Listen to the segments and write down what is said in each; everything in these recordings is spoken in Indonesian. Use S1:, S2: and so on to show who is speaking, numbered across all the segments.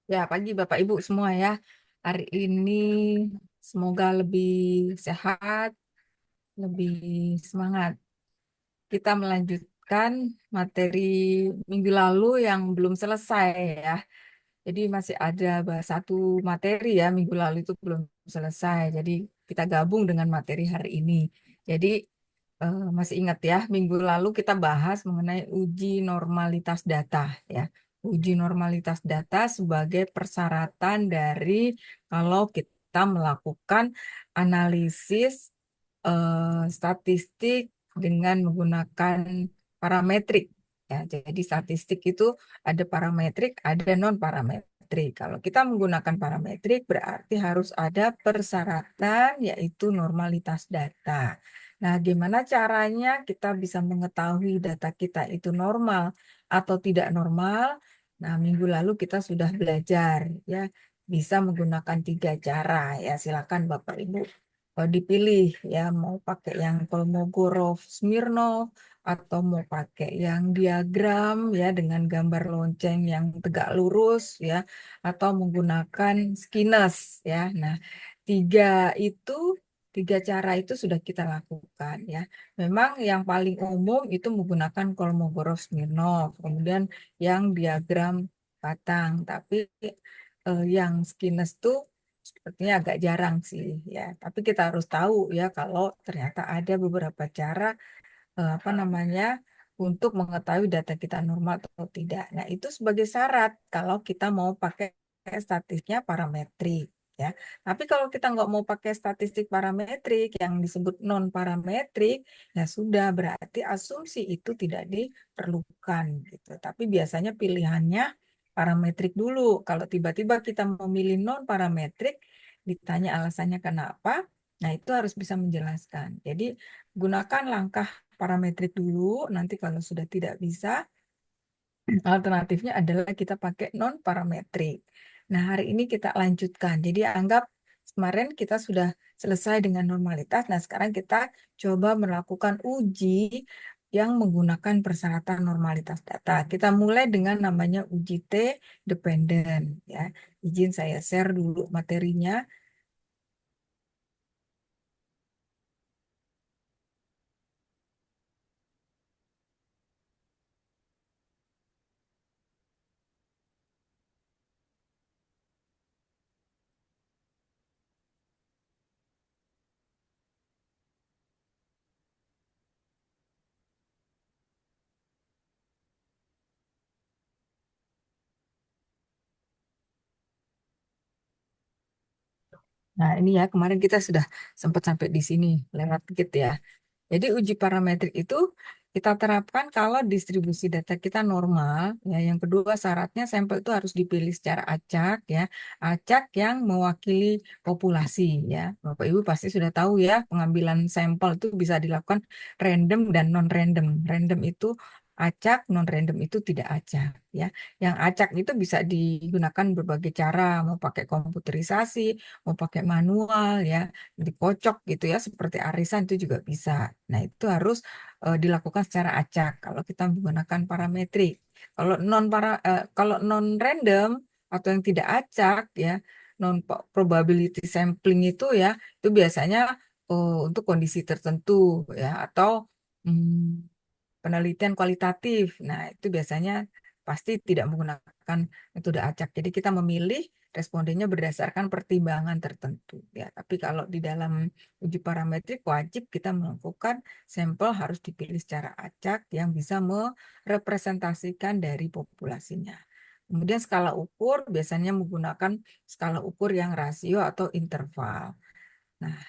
S1: Ya, pagi Bapak Ibu semua ya. Hari ini semoga lebih sehat, lebih semangat. Kita melanjutkan materi minggu lalu yang belum selesai ya. Jadi masih ada satu materi ya, minggu lalu itu belum selesai. Jadi kita gabung dengan materi hari ini. Jadi masih ingat ya, minggu lalu kita bahas mengenai uji normalitas data ya. Uji normalitas data sebagai persyaratan dari kalau kita melakukan analisis statistik dengan menggunakan parametrik. Ya, jadi statistik itu ada parametrik, ada non parametrik. Kalau kita menggunakan parametrik berarti harus ada persyaratan yaitu normalitas data. Nah, gimana caranya kita bisa mengetahui data kita itu normal atau tidak normal? Nah, minggu lalu kita sudah belajar ya, bisa menggunakan 3 cara ya. Silakan Bapak Ibu dipilih ya, mau pakai yang Kolmogorov Smirnov atau mau pakai yang diagram ya dengan gambar lonceng yang tegak lurus ya, atau menggunakan Skinner ya. Nah, tiga itu, 3 cara itu sudah kita lakukan ya. Memang yang paling umum itu menggunakan Kolmogorov Smirnov, kemudian yang diagram batang, tapi yang Skinner tuh sepertinya agak jarang sih ya. Tapi kita harus tahu ya kalau ternyata ada beberapa cara apa namanya untuk mengetahui data kita normal atau tidak. Nah, itu sebagai syarat kalau kita mau pakai statistiknya parametrik ya. Tapi kalau kita nggak mau pakai statistik parametrik yang disebut non parametrik, ya sudah berarti asumsi itu tidak diperlukan gitu. Tapi biasanya pilihannya parametrik dulu. Kalau tiba-tiba kita memilih non parametrik, ditanya alasannya kenapa, nah itu harus bisa menjelaskan. Jadi gunakan langkah parametrik dulu, nanti kalau sudah tidak bisa, alternatifnya adalah kita pakai non-parametrik. Nah, hari ini kita lanjutkan. Jadi anggap kemarin kita sudah selesai dengan normalitas. Nah, sekarang kita coba melakukan uji yang menggunakan persyaratan normalitas data. Kita mulai dengan namanya uji T dependen ya. Izin saya share dulu materinya. Nah, ini ya kemarin kita sudah sempat sampai di sini lewat dikit ya. Jadi uji parametrik itu kita terapkan kalau distribusi data kita normal. Ya, yang kedua syaratnya sampel itu harus dipilih secara acak ya, acak yang mewakili populasi ya. Bapak Ibu pasti sudah tahu ya, pengambilan sampel itu bisa dilakukan random dan non random. Random itu acak, non random itu tidak acak ya. Yang acak itu bisa digunakan berbagai cara, mau pakai komputerisasi, mau pakai manual ya, dikocok gitu ya seperti arisan itu juga bisa. Nah, itu harus dilakukan secara acak kalau kita menggunakan parametrik. Kalau non random atau yang tidak acak ya, non probability sampling itu biasanya untuk kondisi tertentu ya, atau penelitian kualitatif. Nah, itu biasanya pasti tidak menggunakan metode acak. Jadi kita memilih respondennya berdasarkan pertimbangan tertentu ya. Tapi kalau di dalam uji parametrik wajib kita melakukan sampel harus dipilih secara acak yang bisa merepresentasikan dari populasinya. Kemudian skala ukur biasanya menggunakan skala ukur yang rasio atau interval. Nah,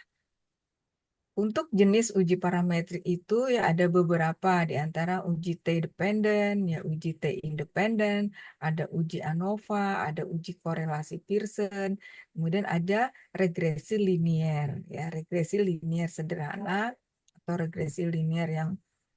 S1: untuk jenis uji parametrik itu ya ada beberapa di antara uji T dependen, ya uji T independen, ada uji ANOVA, ada uji korelasi Pearson, kemudian ada regresi linier, ya regresi linier sederhana atau regresi linier yang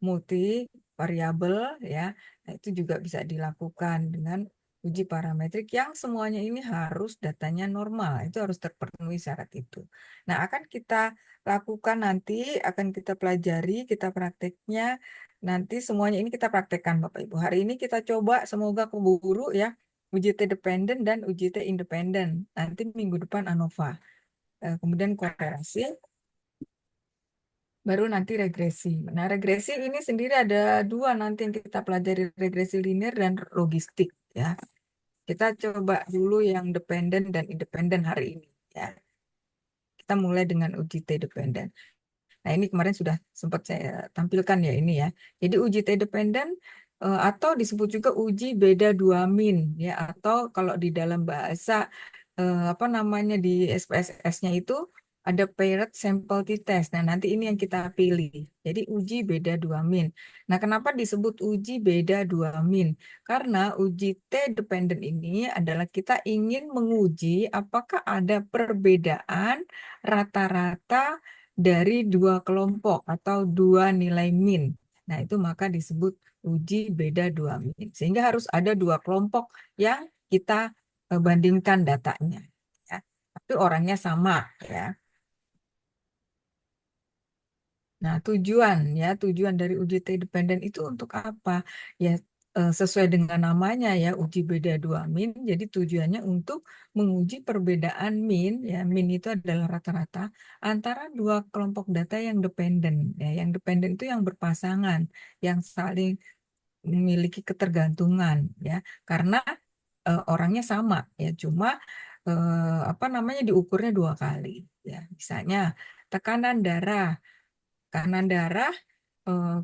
S1: multi variabel ya. Nah, itu juga bisa dilakukan dengan uji parametrik yang semuanya ini harus datanya normal, itu harus terpenuhi syarat itu. Nah, akan kita lakukan nanti, akan kita pelajari, kita prakteknya. Nanti semuanya ini kita praktekkan Bapak Ibu. Hari ini kita coba semoga keburu ya. UJT dependen dan UJT independen. Nanti minggu depan ANOVA. Kemudian korelasi, baru nanti regresi. Nah, regresi ini sendiri ada dua nanti yang kita pelajari, regresi linear dan logistik ya. Kita coba dulu yang dependen dan independen hari ini ya. Kita mulai dengan UJT dependen. Nah, ini kemarin sudah sempat saya tampilkan ya ini ya. Jadi uji T dependen atau disebut juga uji beda dua min ya, atau kalau di dalam bahasa apa namanya di SPSS-nya itu ada paired sample t-test. Nah, nanti ini yang kita pilih. Jadi uji beda dua min. Nah, kenapa disebut uji beda dua min? Karena uji T dependen ini adalah kita ingin menguji apakah ada perbedaan rata-rata dari dua kelompok atau dua nilai min. Nah, itu maka disebut uji beda dua min. Sehingga harus ada dua kelompok yang kita bandingkan datanya. Ya. Tapi orangnya sama. Ya. Nah, tujuan dari uji T dependen itu untuk apa? Ya, sesuai dengan namanya ya, uji beda dua min. Jadi tujuannya untuk menguji perbedaan min, ya, min itu adalah rata-rata antara dua kelompok data yang dependen. Ya, yang dependen itu yang berpasangan, yang saling memiliki ketergantungan, ya, karena orangnya sama, ya, cuma apa namanya diukurnya dua kali. Ya, misalnya tekanan darah. Tekanan darah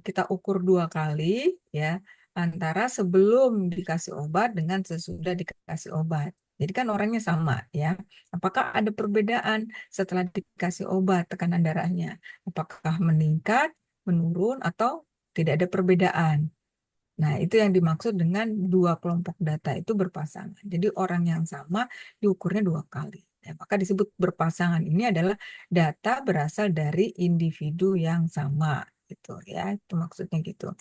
S1: kita ukur dua kali ya antara sebelum dikasih obat dengan sesudah dikasih obat. Jadi kan orangnya sama ya. Apakah ada perbedaan setelah dikasih obat tekanan darahnya? Apakah meningkat, menurun atau tidak ada perbedaan? Nah, itu yang dimaksud dengan dua kelompok data itu berpasangan. Jadi orang yang sama diukurnya dua kali. Ya, maka disebut berpasangan ini adalah data berasal dari individu yang sama gitu ya. Itu maksudnya gitu.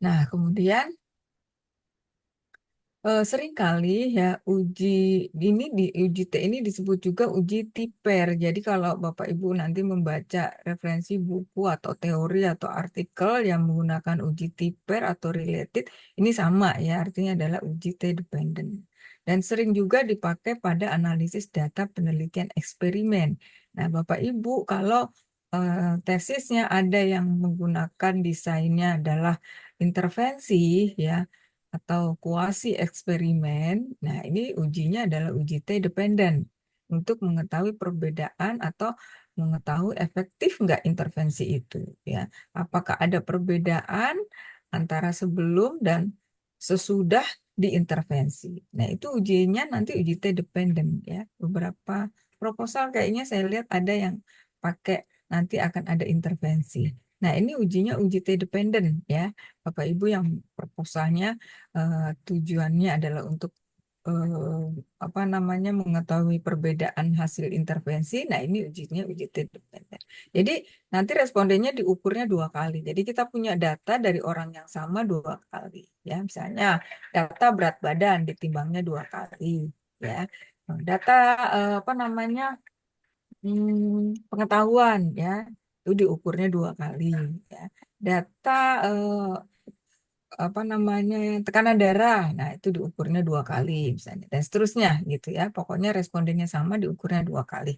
S1: Nah, kemudian seringkali ya di uji T ini disebut juga uji TIPER. Jadi kalau Bapak Ibu nanti membaca referensi buku atau teori atau artikel yang menggunakan uji TIPER atau related, ini sama ya, artinya adalah uji T dependent. Dan sering juga dipakai pada analisis data penelitian eksperimen. Nah, Bapak Ibu kalau tesisnya ada yang menggunakan desainnya adalah intervensi ya atau kuasi eksperimen. Nah, ini ujinya adalah uji T dependen untuk mengetahui perbedaan atau mengetahui efektif nggak intervensi itu. Ya, apakah ada perbedaan antara sebelum dan sesudah diintervensi. Nah, itu ujinya nanti uji T dependen ya. Beberapa proposal kayaknya saya lihat ada yang pakai nanti akan ada intervensi. Nah, ini ujinya uji T dependen ya. Bapak Ibu yang proposalnya tujuannya adalah untuk eh, apa namanya mengetahui perbedaan hasil intervensi. Nah, ini ujinya uji T dependen. Jadi nanti respondennya diukurnya dua kali. Jadi kita punya data dari orang yang sama dua kali. Ya, misalnya data berat badan ditimbangnya dua kali. Ya, data apa namanya pengetahuan ya itu diukurnya dua kali. Ya, data apa namanya tekanan darah, nah itu diukurnya dua kali misalnya dan seterusnya gitu ya. Pokoknya respondennya sama diukurnya dua kali.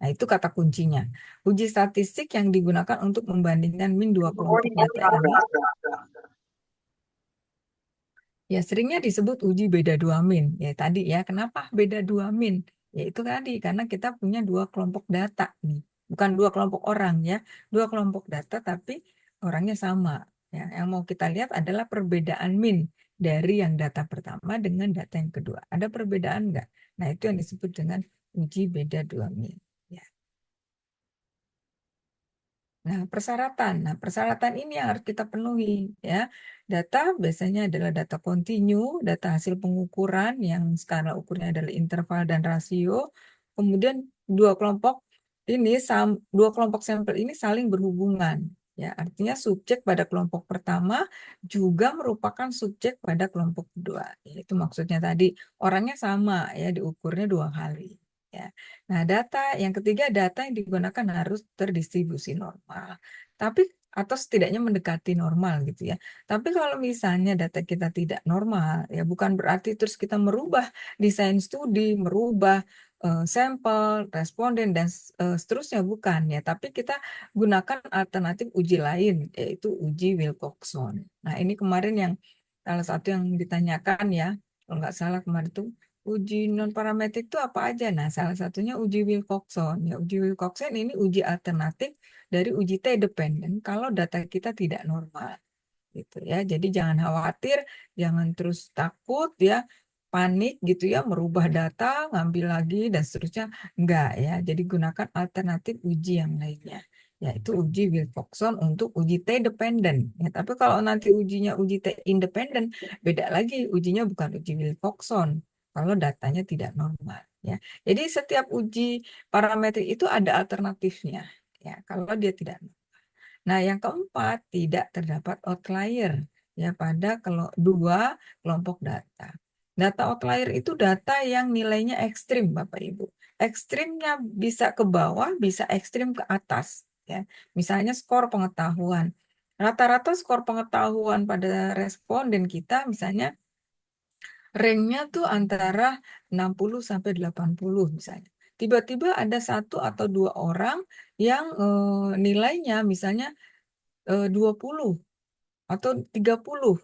S1: Nah itu kata kuncinya. Uji statistik yang digunakan untuk membandingkan min dua kelompok data ini ya seringnya disebut uji beda dua min. Ya tadi ya kenapa beda dua min? Ya itu tadi karena kita punya dua kelompok data nih, bukan dua kelompok orang ya, dua kelompok data tapi orangnya sama. Ya, yang mau kita lihat adalah perbedaan min dari yang data pertama dengan data yang kedua. Ada perbedaan nggak? Nah, itu yang disebut dengan uji beda dua min. Ya. Nah, persyaratan ini yang harus kita penuhi ya. Data biasanya adalah data kontinu, data hasil pengukuran yang skala ukurnya adalah interval dan rasio. Kemudian dua kelompok dua kelompok sampel ini saling berhubungan. Ya, artinya subjek pada kelompok pertama juga merupakan subjek pada kelompok kedua. Ya, itu maksudnya tadi orangnya sama ya, diukurnya dua kali. Ya. Nah, yang ketiga data yang digunakan harus terdistribusi normal. Tapi atau setidaknya mendekati normal gitu ya. Tapi kalau misalnya data kita tidak normal, ya bukan berarti terus kita merubah desain studi, merubah sampel, responden, dan seterusnya, bukan ya. Tapi kita gunakan alternatif uji lain, yaitu uji Wilcoxon. Nah, ini kemarin yang salah satu yang ditanyakan ya, kalau nggak salah kemarin itu uji non parametrik itu apa aja? Nah, salah satunya uji Wilcoxon. Ya, uji Wilcoxon ini uji alternatif dari uji T dependent kalau data kita tidak normal gitu ya. Jadi jangan khawatir, jangan terus takut ya, panik gitu ya, merubah data, ngambil lagi dan seterusnya. Enggak ya. Jadi gunakan alternatif uji yang lainnya, yaitu uji Wilcoxon untuk uji T dependent. Ya, tapi kalau nanti ujinya uji T independent, beda lagi, ujinya bukan uji Wilcoxon kalau datanya tidak normal ya. Jadi setiap uji parametrik itu ada alternatifnya ya kalau dia tidak. Nah, yang keempat, tidak terdapat outlier ya pada kalau dua kelompok data. Data outlier itu data yang nilainya ekstrim, Bapak Ibu. Ekstrimnya bisa ke bawah, bisa ekstrim ke atas ya. Misalnya skor pengetahuan. Rata-rata skor pengetahuan pada responden kita misalnya ranknya tuh antara 60 sampai 80 misalnya. Tiba-tiba ada satu atau dua orang yang nilainya misalnya 20 atau 30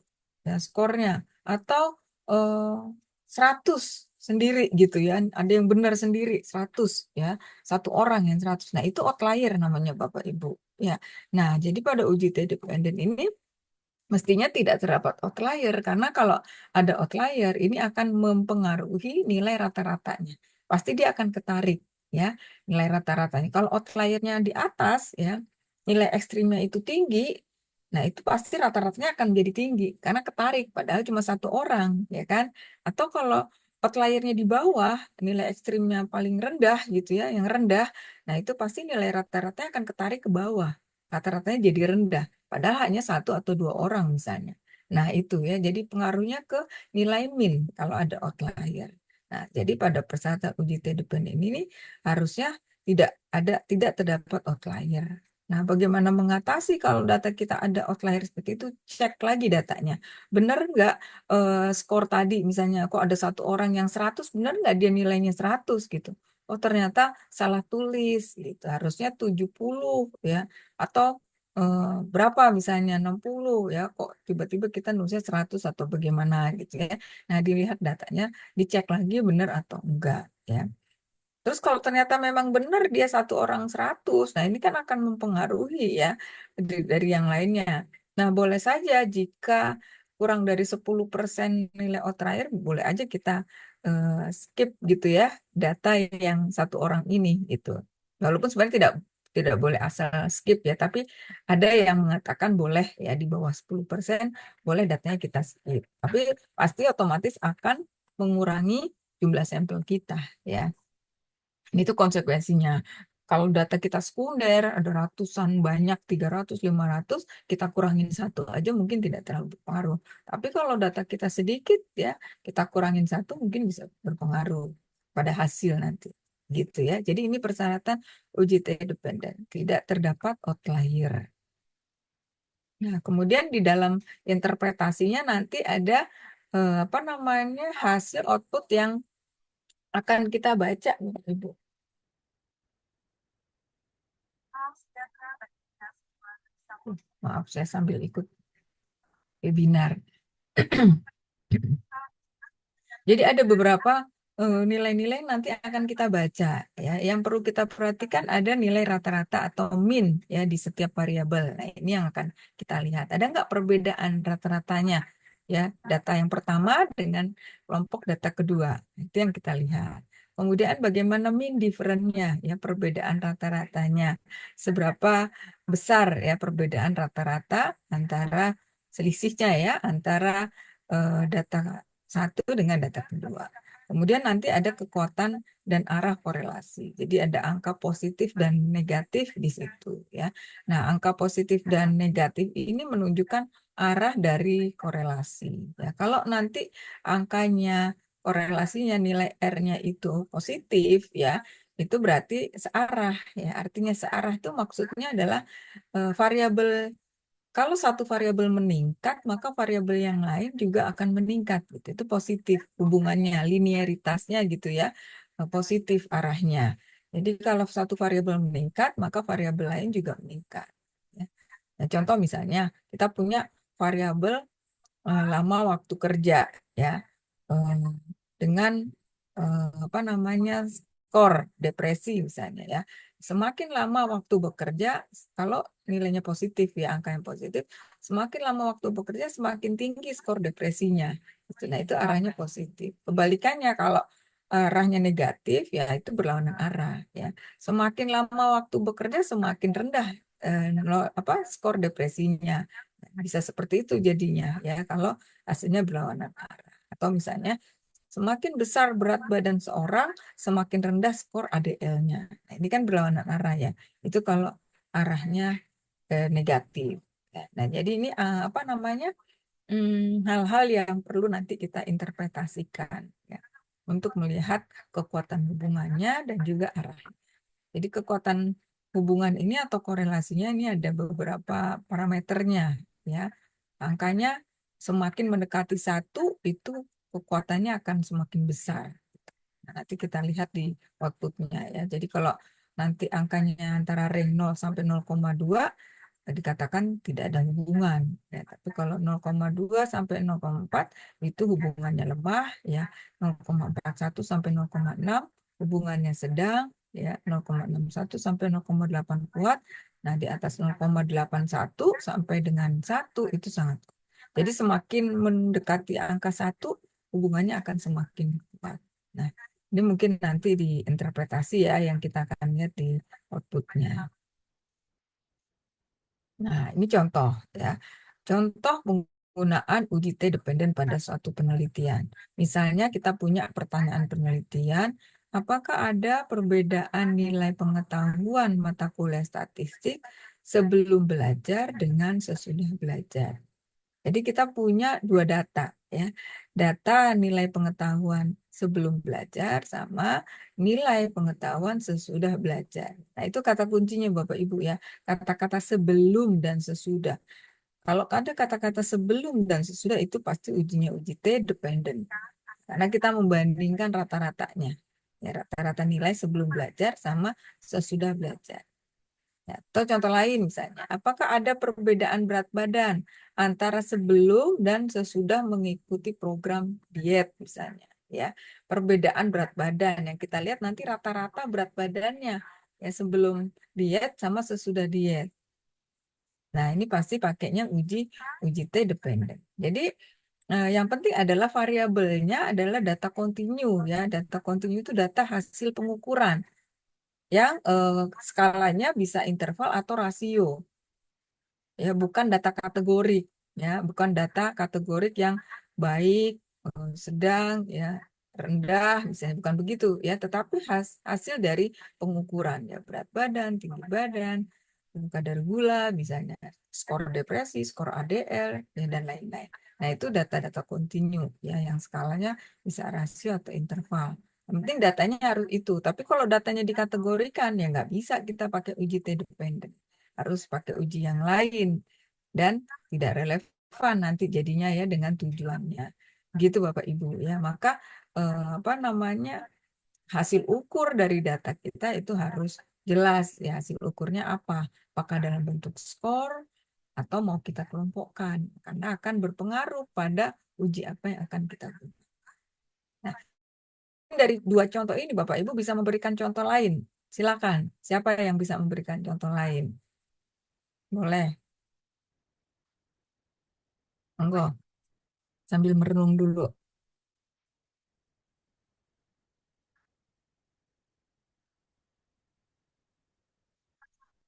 S1: ya skornya, atau eh, 100 sendiri gitu ya. Ada yang benar sendiri 100 ya. Satu orang yang 100. Nah, itu outlier namanya Bapak Ibu. Ya. Nah, jadi pada uji T dependent ini mestinya tidak terdapat outlier, karena kalau ada outlier ini akan mempengaruhi nilai rata-ratanya. Pasti dia akan ketarik ya nilai rata-ratanya. Kalau outliernya di atas ya, nilai ekstrimnya itu tinggi, nah itu pasti rata-ratanya akan jadi tinggi karena ketarik padahal cuma satu orang ya kan. Atau kalau outliernya di bawah, nilai ekstrimnya paling rendah gitu ya, yang rendah, nah itu pasti nilai rata-ratanya akan ketarik ke bawah. Rata-ratanya jadi rendah. Padahal hanya satu atau dua orang misalnya. Nah itu ya, jadi pengaruhnya ke nilai min kalau ada outlier. Nah, jadi pada persyaratan uji T dependent ini harusnya tidak terdapat outlier. Nah, bagaimana mengatasi kalau data kita ada outlier seperti itu? Cek lagi datanya. Benar nggak skor tadi misalnya, kok ada satu orang yang 100, benar nggak dia nilainya 100 gitu? Oh, ternyata salah tulis gitu. Harusnya 70 ya. Atau berapa misalnya 60 ya, kok tiba-tiba kita nulisnya 100 atau bagaimana gitu ya. Nah, dilihat datanya, dicek lagi benar atau enggak ya. Terus kalau ternyata memang benar dia satu orang 100, nah ini kan akan mempengaruhi ya dari yang lainnya. Nah, boleh saja jika kurang dari 10% nilai outlier, boleh aja kita eh, skip gitu ya data yang satu orang ini gitu. Walaupun sebenarnya tidak boleh asal skip ya, tapi ada yang mengatakan boleh ya di bawah 10% boleh datanya kita skip. Tapi pasti otomatis akan mengurangi jumlah sampel kita ya. Ini tuh konsekuensinya. Kalau data kita sekunder, ada ratusan, banyak, 300, 500, kita kurangin satu aja mungkin tidak terlalu berpengaruh. Tapi kalau data kita sedikit ya, kita kurangin satu mungkin bisa berpengaruh pada hasil nanti. Gitu ya. Jadi ini persyaratan uji T dependent. Tidak terdapat outlier. Nah, kemudian di dalam interpretasinya nanti ada apa namanya hasil output yang akan kita baca, Ibu. Maaf, saya sambil ikut webinar. Jadi ada beberapa nilai-nilai yang nanti akan kita baca ya. Yang perlu kita perhatikan ada nilai rata-rata atau min ya di setiap variabel. Nah, ini yang akan kita lihat. Ada nggak perbedaan rata-ratanya ya data yang pertama dengan kelompok data kedua. Itu yang kita lihat. Kemudian bagaimana min difference-nya ya perbedaan rata-ratanya. Seberapa besar ya perbedaan rata-rata antara selisihnya ya antara data satu dengan data kedua. Kemudian nanti ada kekuatan dan arah korelasi. Jadi ada angka positif dan negatif di situ ya. Nah, angka positif dan negatif ini menunjukkan arah dari korelasi. Ya, kalau nanti angkanya korelasinya nilai R-nya itu positif ya, itu berarti searah ya. Artinya searah itu maksudnya adalah variabel kalau satu variabel meningkat, maka variabel yang lain juga akan meningkat gitu. Itu positif hubungannya, linearitasnya gitu ya. Positif arahnya. Jadi kalau satu variabel meningkat, maka variabel lain juga meningkat. Ya. Nah, contoh misalnya kita punya variabel lama waktu kerja ya. Eh, dengan apa namanya skor depresi misalnya ya. Semakin lama waktu bekerja, kalau nilainya positif ya, angka yang positif, semakin lama waktu bekerja semakin tinggi skor depresinya. Nah, itu arahnya positif. Kebalikannya kalau arahnya negatif ya itu berlawanan arah ya. Semakin lama waktu bekerja semakin rendah apa skor depresinya. Bisa seperti itu jadinya ya kalau hasilnya berlawanan arah. Atau misalnya semakin besar berat badan seorang, semakin rendah skor ADL-nya. Nah, ini kan berlawanan arah ya. Itu kalau arahnya negatif. Ya, nah, jadi ini apa namanya hal-hal yang perlu nanti kita interpretasikan ya, untuk melihat kekuatan hubungannya dan juga arah. Jadi kekuatan hubungan ini atau korelasinya ini ada beberapa parameternya ya. Angkanya semakin mendekati satu itu kekuatannya akan semakin besar. Nah, nanti kita lihat di outputnya ya. Jadi kalau nanti angkanya antara range 0 sampai 0,2 dikatakan tidak ada hubungan. Ya, tapi kalau 0,2 sampai 0,4 itu hubungannya lemah ya. 0,41 sampai 0,6 hubungannya sedang ya. 0,61 sampai 0,8 kuat. Nah, di atas 0,81 sampai dengan 1 itu sangat kuat. Jadi semakin mendekati angka 1 hubungannya akan semakin kuat. Nah, ini mungkin nanti diinterpretasi ya yang kita akan lihat di outputnya. Nah, ini contoh ya. Contoh penggunaan uji T dependen pada suatu penelitian. Misalnya kita punya pertanyaan penelitian, apakah ada perbedaan nilai pengetahuan mata kuliah statistik sebelum belajar dengan sesudah belajar? Jadi kita punya dua data ya. Data nilai pengetahuan sebelum belajar sama nilai pengetahuan sesudah belajar. Nah, itu kata kuncinya Bapak Ibu ya. Kata-kata sebelum dan sesudah. Kalau ada kata-kata sebelum dan sesudah itu pasti ujinya uji T dependent. Karena kita membandingkan rata-ratanya. Ya, rata-rata nilai sebelum belajar sama sesudah belajar. Ya, atau contoh lain misalnya, apakah ada perbedaan berat badan antara sebelum dan sesudah mengikuti program diet misalnya, ya. Perbedaan berat badan yang kita lihat nanti rata-rata berat badannya ya sebelum diet sama sesudah diet. Nah, ini pasti pakainya uji T dependent. Jadi yang penting adalah variabelnya adalah data kontinu ya. Data kontinu itu data hasil pengukuran yang skalanya bisa interval atau rasio ya, bukan data kategorik ya, bukan data kategorik yang baik, sedang ya, rendah misalnya bukan begitu ya, tetapi hasil dari pengukuran ya berat badan, tinggi badan, kadar gula misalnya, skor depresi, skor ADL ya, dan lain-lain. Nah, itu data-data kontinu ya yang skalanya bisa rasio atau interval. Yang penting datanya harus itu. Tapi kalau datanya dikategorikan ya nggak bisa kita pakai uji T dependent. Harus pakai uji yang lain dan tidak relevan nanti jadinya ya dengan tujuannya. Gitu Bapak Ibu ya. Maka apa namanya hasil ukur dari data kita itu harus jelas ya hasil ukurnya apa. Apakah dalam bentuk skor atau mau kita kelompokkan karena akan berpengaruh pada uji apa yang akan kita gunakan. Nah, dari dua contoh ini Bapak Ibu bisa memberikan contoh lain. Silakan. Siapa yang bisa memberikan contoh lain? Boleh. Monggo. Sambil merenung dulu.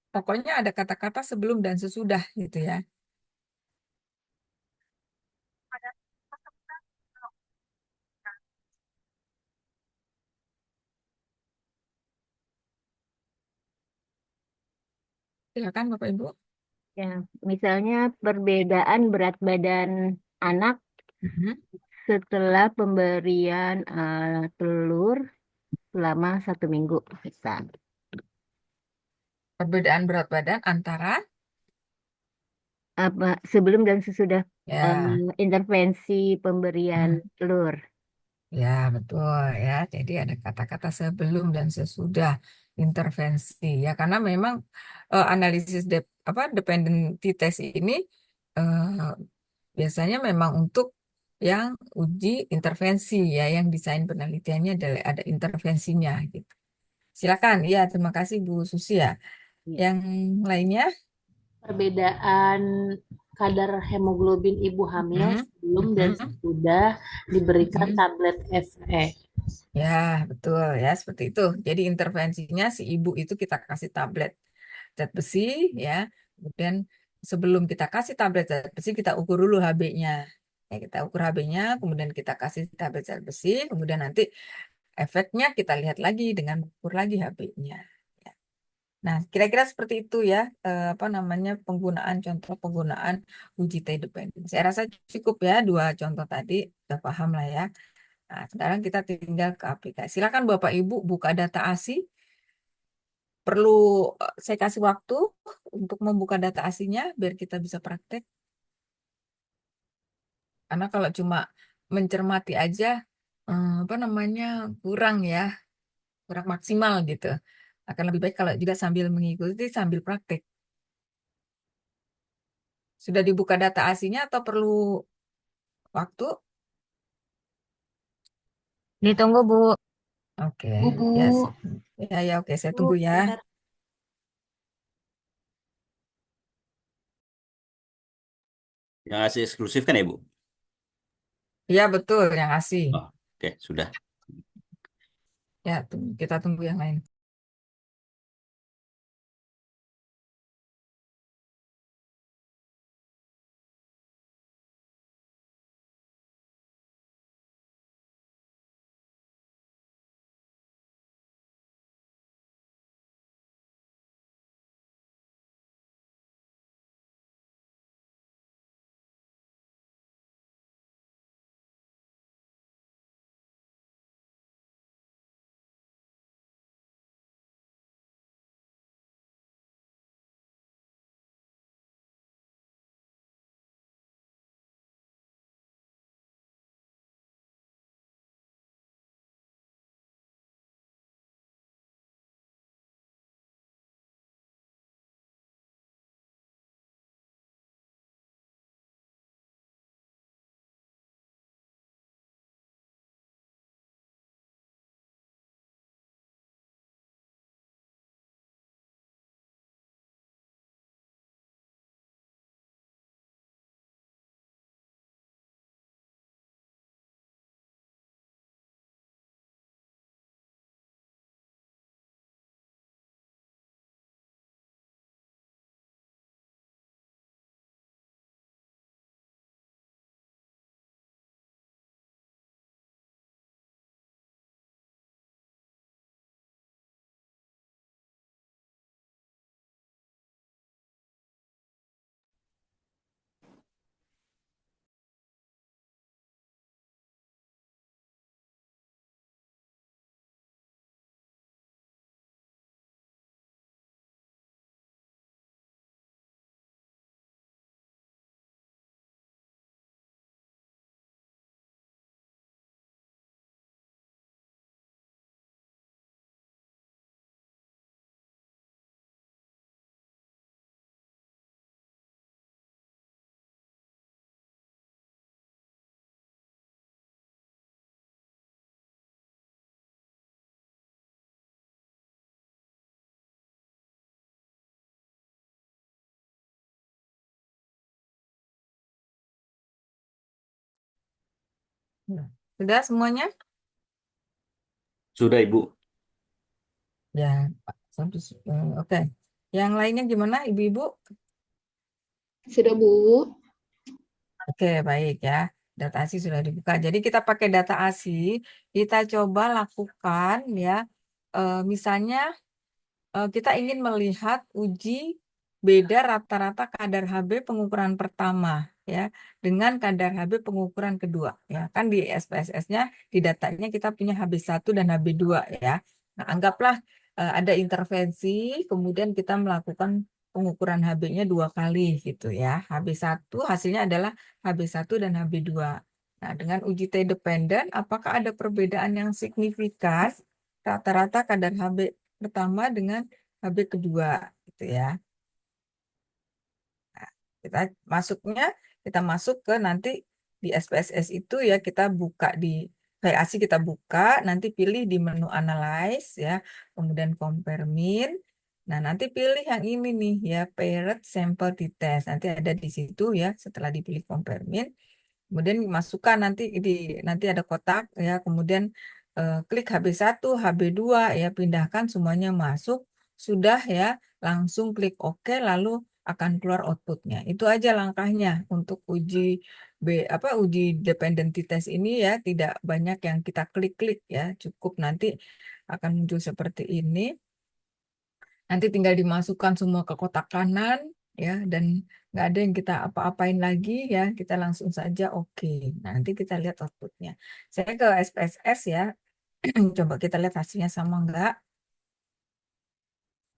S1: Pokoknya ada kata-kata sebelum dan sesudah gitu ya. Silakan Bapak Ibu.
S2: Ya, misalnya perbedaan berat badan anak
S1: Mhm.
S2: setelah pemberian telur selama 1 minggu. Bisa.
S1: Perbedaan berat badan antara
S2: Apa, sebelum dan sesudah
S1: ya,
S2: intervensi pemberian
S1: hmm,
S2: telur.
S1: ya betul ya. Jadi ada kata-kata sebelum dan sesudah intervensi ya, karena memang analisis dependency test ini eh, biasanya memang untuk yang uji intervensi ya, yang desain penelitiannya ada intervensinya gitu. Silakan. Iya, terima kasih Bu Susi ya.
S2: Ya.
S1: Yang lainnya?
S3: Perbedaan kadar hemoglobin ibu hamil
S1: Mhm,
S3: sebelum dan
S1: mhm,
S3: sesudah diberikan
S1: mhm.
S3: tablet FE.
S1: Ya, betul ya, seperti itu. Jadi intervensinya si ibu itu kita kasih tablet zat besi ya. Kemudian sebelum kita kasih tablet zat besi kita ukur dulu HB-nya. Ya, kita ukur HB-nya, kemudian kita kasih tablet zat besi, kemudian nanti efeknya kita lihat lagi dengan ukur lagi HB-nya. Ya. Nah, kira-kira seperti itu ya, apa namanya, contoh penggunaan uji T dependent. Saya rasa cukup ya, dua contoh tadi, udah paham lah ya. Nah, sekarang kita tinggal ke aplikasi. Silakan Bapak Ibu buka data ASI. Perlu saya kasih waktu untuk membuka data ASINya biar kita bisa praktek. Karena kalau cuma mencermati aja, apa namanya, kurang ya, kurang maksimal gitu. Akan lebih baik kalau juga sambil mengikuti, sambil praktek. Sudah dibuka data ASINya atau perlu waktu?
S2: Ditunggu, Bu.
S1: Oke,
S3: Bu,
S1: ya, ya, ya, oke, saya tunggu ya.
S3: bentar.
S4: Yang ASI eksklusif kan ya, Bu?
S1: Iya, betul, yang ASI.
S4: Oh, oke, sudah.
S1: Ya, kita tunggu yang lain. Ya. Sudah semuanya?
S4: Sudah, Ibu.
S1: Ya, Pak. Oke. Yang lainnya gimana, Ibu-ibu?
S3: Sudah, Bu.
S1: Oke, baik ya. Data ASI sudah dibuka. Jadi kita pakai data ASI, kita coba lakukan ya. Misalnya kita ingin melihat uji beda rata-rata kadar HB pengukuran pertama ya dengan kadar Hb pengukuran kedua ya. Kan di SPSS-nya di datanya kita punya Hb1 dan Hb2 ya. Nah, anggaplah ada intervensi kemudian kita melakukan pengukuran Hb-nya 2 kali gitu ya. Hb1 hasilnya adalah Hb1 dan Hb2. Nah, dengan uji T dependen apakah ada perbedaan yang signifikan rata-rata kadar Hb pertama dengan Hb kedua gitu ya. Kita masuknya, kita masuk ke nanti di SPSS itu ya kita buka di variasi kita buka, nanti pilih di menu analyze ya, kemudian compare mean. Nah, nanti pilih yang ini nih ya, paired sample t-test. Nanti ada di situ ya, setelah dipilih compare mean. Kemudian masukkan nanti ada kotak ya, kemudian klik HB1, HB2 ya, pindahkan semuanya masuk. Sudah ya, langsung klik OK lalu akan keluar outputnya. Itu aja langkahnya untuk uji dependency test ini ya, tidak banyak yang kita klik-klik ya, cukup nanti akan muncul seperti ini. Nanti tinggal dimasukkan semua ke kotak kanan ya, dan nggak ada yang kita apa-apain lagi ya, kita langsung saja oke. Nah, nanti kita lihat outputnya. Saya ke SPSS ya, coba kita lihat hasilnya sama nggak.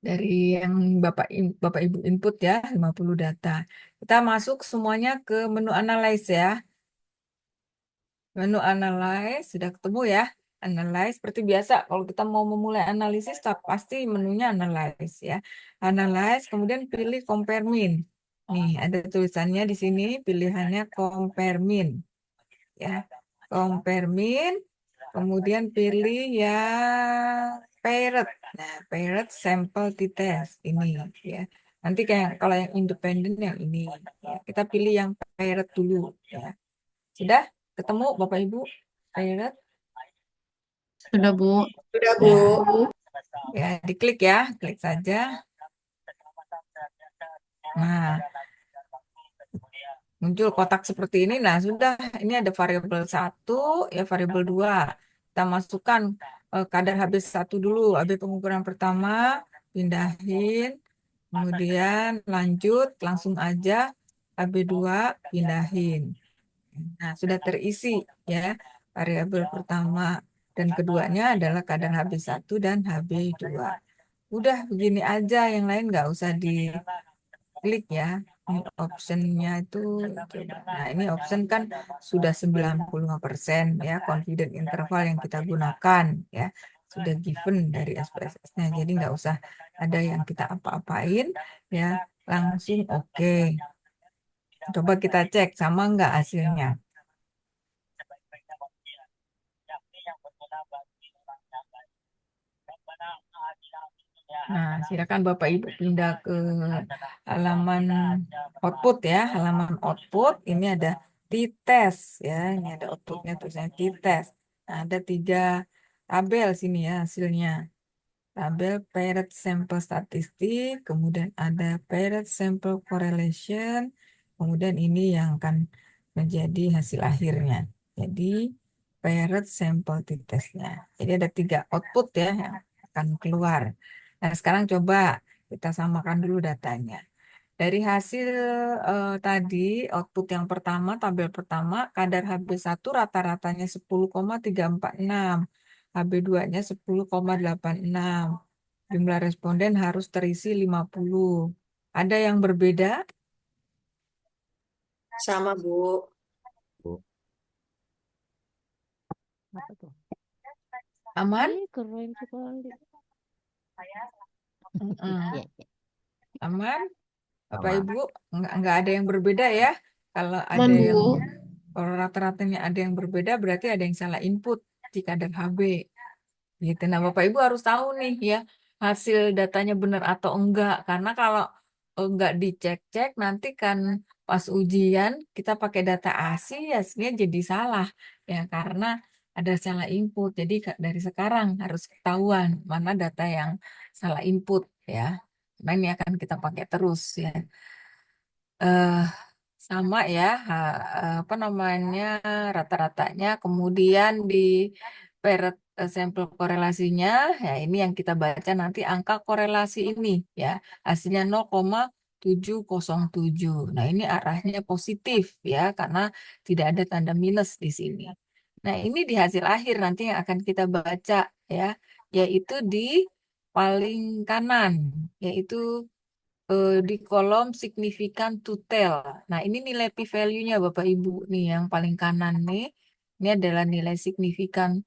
S1: Dari yang Bapak Ibu input ya, 50 data. Kita masuk semuanya ke menu analyze ya. Menu analyze, sudah ketemu ya. Analyze, seperti biasa, kalau kita mau memulai analisis, pasti menunya analyze ya. Analyze, kemudian pilih compare mean. Nih, ada tulisannya di sini, pilihannya compare mean. Ya, compare mean, kemudian pilih yang paired. Nah, paired sample t-test ini ya. Nanti kayak kalau yang independen yang ini ya. Kita pilih yang paired dulu ya. Sudah ketemu Bapak Ibu paired?
S5: Sudah, Bu.
S3: Sudah, Bu.
S1: Ya, diklik ya, klik saja. Nah, muncul kotak seperti ini. Nah, sudah ini ada variabel 1 ya, variabel 2. Kita masukkan kadar Hb1 dulu, Hb pengukuran pertama, pindahin, kemudian lanjut, langsung aja Hb2 pindahin. Nah, sudah terisi ya, variabel pertama dan keduanya adalah kadar Hb1 dan Hb2. Udah begini aja, yang lain nggak usah diklik ya. Ini optionnya itu coba. Nah, ini option kan sudah 95% ya, confident interval yang kita gunakan ya. Sudah given dari SPSS-nya. Jadi nggak usah ada yang kita apa-apain ya, langsung oke. Coba kita cek sama nggak hasilnya. Nah, silakan Bapak Ibu pindah ke halaman output ya, halaman output. Ini ada t-test ya, ini ada outputnya tulisannya t-test. Nah, ada 3 tabel sini ya hasilnya. Tabel paired sample statistik, kemudian ada paired sample correlation, kemudian ini yang akan menjadi hasil akhirnya. Jadi paired sample t-testnya. Jadi ada 3 output ya yang akan keluar. Nah, sekarang coba kita samakan dulu datanya. Dari hasil tadi, output yang pertama, tabel pertama, kadar Hb1 rata-ratanya 10,346, Hb2-nya 10,86. Jumlah responden harus terisi 50. Ada yang berbeda?
S3: Sama, Bu.
S2: Apa tuh?
S1: Aman?
S2: Keren sekali.
S1: Mm-mm.
S2: Ya, ya.
S1: Aman? Bapak
S4: Aman.
S1: Ibu, nggak ada yang berbeda ya? Kalau ada
S3: Aman,
S1: yang
S3: Bu.
S1: kalau rata-ratanya ada yang berbeda, berarti ada yang salah input di kadar Hb. Gitu. Nah, Bapak Ibu harus tahu nih ya, hasil datanya benar atau enggak. Karena kalau enggak dicek-cek, nanti kan pas ujian kita pakai data ASI, hasilnya jadi salah. Ya, karena ada salah input. Jadi dari sekarang harus ketahuan mana data yang salah input ya. Nah, ini akan kita pakai terus ya. eh Sama ya, apa namanya, rata-ratanya, kemudian di paired sampel korelasinya, ya ini yang kita baca nanti angka korelasi ini ya, hasilnya 707. Nah, ini arahnya positif ya, karena tidak ada tanda minus di sini. Nah, ini di hasil akhir nanti yang akan kita baca ya, yaitu di paling kanan, yaitu di kolom signifikan to tell. Nah, ini nilai p-value-nya Bapak Ibu nih yang paling kanan nih. Ini adalah nilai signifikan.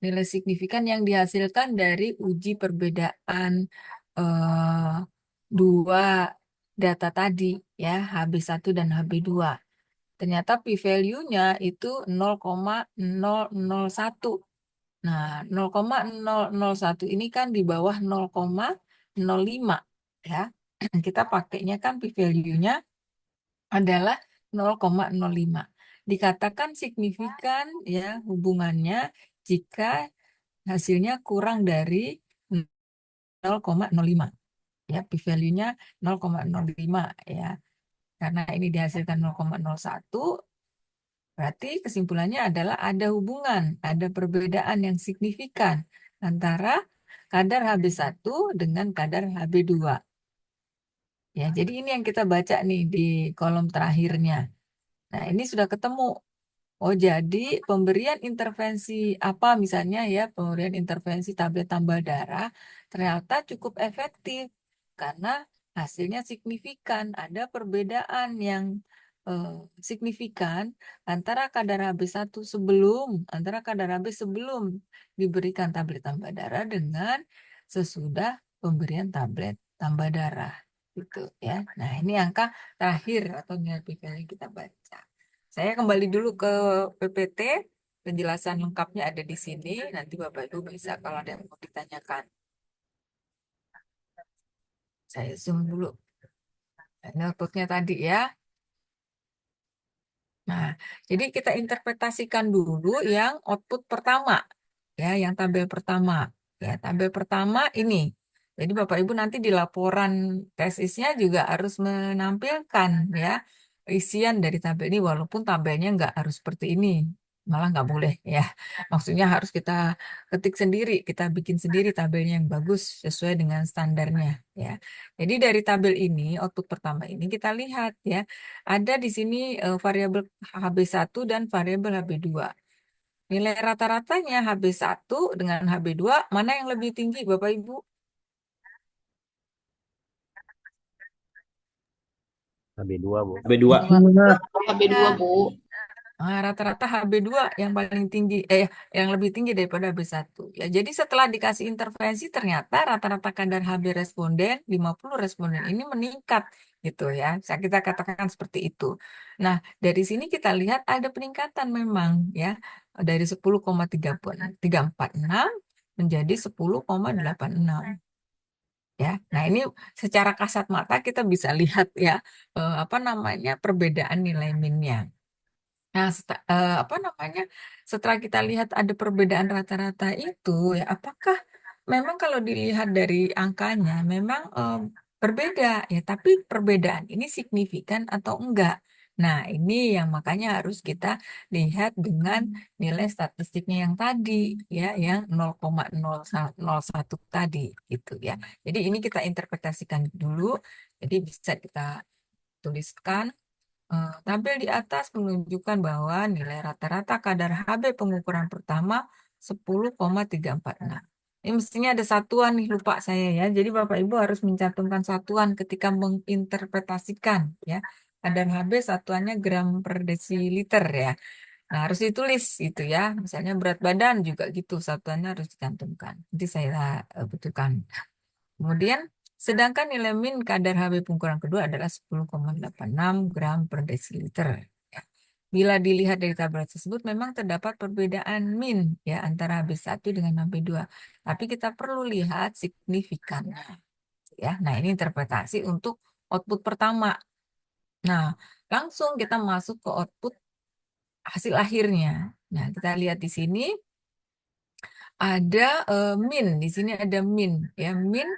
S1: Nilai signifikan yang dihasilkan dari uji perbedaan eh, dua data tadi ya, HB1 dan HB2. Ternyata p-value-nya itu 0,001. Nah, 0,001 ini kan di bawah 0,05 ya. Kita pakainya kan p-value-nya adalah 0,05. Dikatakan signifikan ya hubungannya jika hasilnya kurang dari 0,05. Ya, p-value-nya 0,05 ya. Karena ini dihasilkan 0,01, berarti kesimpulannya adalah ada hubungan, ada perbedaan yang signifikan antara kadar HB1 dengan kadar HB2. Ya, jadi ini yang kita baca nih di kolom terakhirnya. Nah, ini sudah ketemu. Oh, jadi pemberian intervensi apa misalnya ya, pemberian intervensi tablet tambal darah ternyata cukup efektif karena hasilnya signifikan. Ada perbedaan yang eh, signifikan antara kadar HB sebelum diberikan tablet tambal darah dengan sesudah pemberian tablet tambal darah gitu ya. Nah, ini angka terakhir atau nilai p-value yang kita baca. Saya kembali dulu ke PPT, penjelasan lengkapnya ada di sini. Nanti Bapak Ibu bisa kalau ada yang mau ditanyakan. Saya zoom dulu. Ini outputnya tadi ya. Nah, jadi kita interpretasikan dulu yang output pertama, ya, yang tabel pertama. Ya, tabel pertama ini. Jadi Bapak Ibu nanti di laporan tesisnya juga harus menampilkan ya isian dari tabel ini, walaupun tabelnya nggak harus seperti ini, malah nggak boleh ya. Maksudnya harus kita ketik sendiri, kita bikin sendiri tabelnya yang bagus sesuai dengan standarnya ya. Jadi dari tabel ini, output pertama ini kita lihat ya. Ada di sini variabel HB1 dan variabel HB2. Nilai rata-ratanya HB1 dengan HB2, mana yang lebih tinggi Bapak Ibu?
S2: HB2, Bu.
S4: HB2.
S3: HB2, Bu.
S1: Nah, rata-rata HB2 yang paling tinggi, yang lebih tinggi daripada HB1. Ya, jadi setelah dikasih intervensi, ternyata rata-rata kadar HB responden, 50 responden ini meningkat gitu ya. Bisa kita katakan seperti itu. Nah, dari sini kita lihat ada peningkatan memang ya, dari 10,346 menjadi 10,86 ya. Nah, ini secara kasat mata kita bisa lihat ya apa namanya perbedaan nilai minnya. Nah, apa namanya? Setelah kita lihat ada perbedaan rata-rata itu, ya apakah memang kalau dilihat dari angkanya memang berbeda ya, tapi perbedaan ini signifikan atau enggak? Nah, ini yang makanya harus kita lihat dengan nilai statistiknya yang tadi ya, yang 0,001 tadi gitu ya. Jadi ini kita interpretasikan dulu. Jadi bisa kita tuliskan. Tabel di atas menunjukkan bahwa nilai rata-rata kadar HB pengukuran pertama 10,346. Ini mestinya ada satuan nih, lupa saya ya. Jadi Bapak Ibu harus mencantumkan satuan ketika menginterpretasikan ya. Kadar HB satuannya gram per desiliter ya. Nah, harus ditulis gitu ya. Misalnya berat badan juga gitu, satuannya harus dicantumkan. Nanti saya betulkan. Kemudian, sedangkan nilai min kadar HB pengukuran kedua adalah 10,86 gram per desiliter. Ya. Bila dilihat dari tabel tersebut, memang terdapat perbedaan min ya antara HB1 dengan HB2. Tapi kita perlu lihat signifikannya. Ya, nah ini interpretasi untuk output pertama. Nah, langsung kita masuk ke output hasil akhirnya. Nah, kita lihat di sini ada min. Di sini ada min ya, min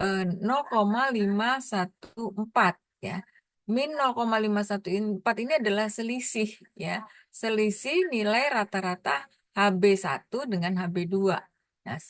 S1: 0,514 ya. Min 0,514 ini adalah selisih ya. Selisih nilai rata-rata HB1 dengan HB2. Nah,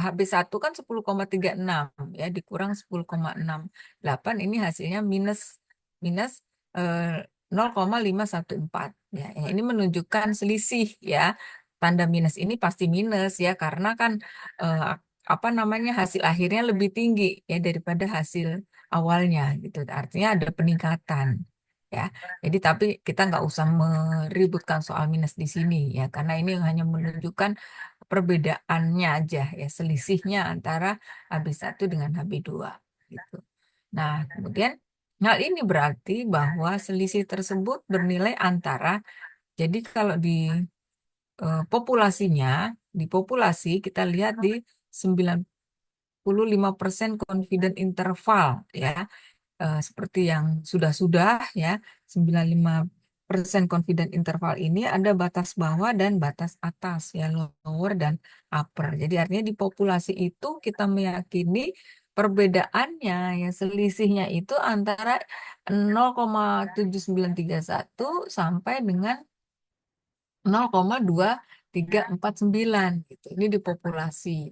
S1: HB1 kan 10,36 ya, dikurang 10,68, ini hasilnya minus minus 0,514 ya. Ini menunjukkan selisih ya. Tanda minus ini pasti minus ya, karena kan eh, apa namanya, hasil akhirnya lebih tinggi ya daripada hasil awalnya gitu. Artinya ada peningkatan ya. Jadi tapi kita nggak usah meributkan soal minus di sini ya, karena ini hanya menunjukkan perbedaannya aja ya, selisihnya antara HB1 dengan HB2 gitu. Nah, kemudian hal ini berarti bahwa selisih tersebut bernilai antara, jadi kalau di populasinya, di populasi kita lihat di 95% confident interval ya. Seperti yang sudah-sudah ya, 95% confident interval ini ada batas bawah dan batas atas ya, lower dan upper. Jadi artinya di populasi itu kita meyakini perbedaannya ya, selisihnya itu antara 0,7931 sampai dengan 0,2349 gitu. Ini di populasi.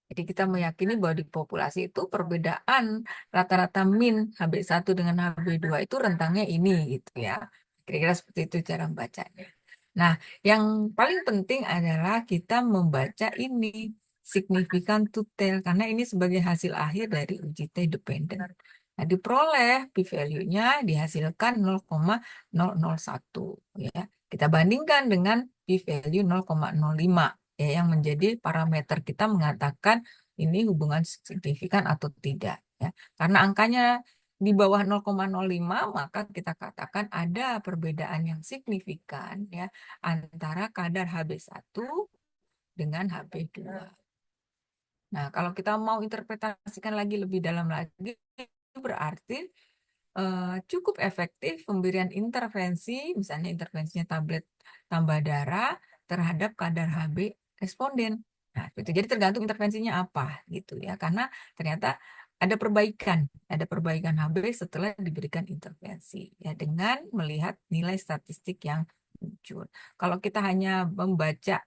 S1: Jadi kita meyakini bahwa di populasi itu perbedaan rata-rata min HB1 dengan HB2 itu rentangnya ini gitu ya. Kira-kira seperti itu cara membacanya. Nah, yang paling penting adalah kita membaca ini signifikan to tail, karena ini sebagai hasil akhir dari uji T dependen. Nah, diperoleh p-value-nya dihasilkan 0,001 ya. Kita bandingkan dengan p-value 0,05 ya, yang menjadi parameter kita mengatakan ini hubungan signifikan atau tidak ya. Karena angkanya di bawah 0,05 maka kita katakan ada perbedaan yang signifikan ya antara kadar HB1 dengan HB2. Nah, kalau kita mau interpretasikan lagi lebih dalam lagi, berarti cukup efektif pemberian intervensi, misalnya intervensinya tablet tambah darah terhadap kadar HB responden. Nah, itu jadi tergantung intervensinya apa gitu ya, karena ternyata ada perbaikan HB setelah diberikan intervensi ya, dengan melihat nilai statistik yang muncul. Kalau kita hanya membaca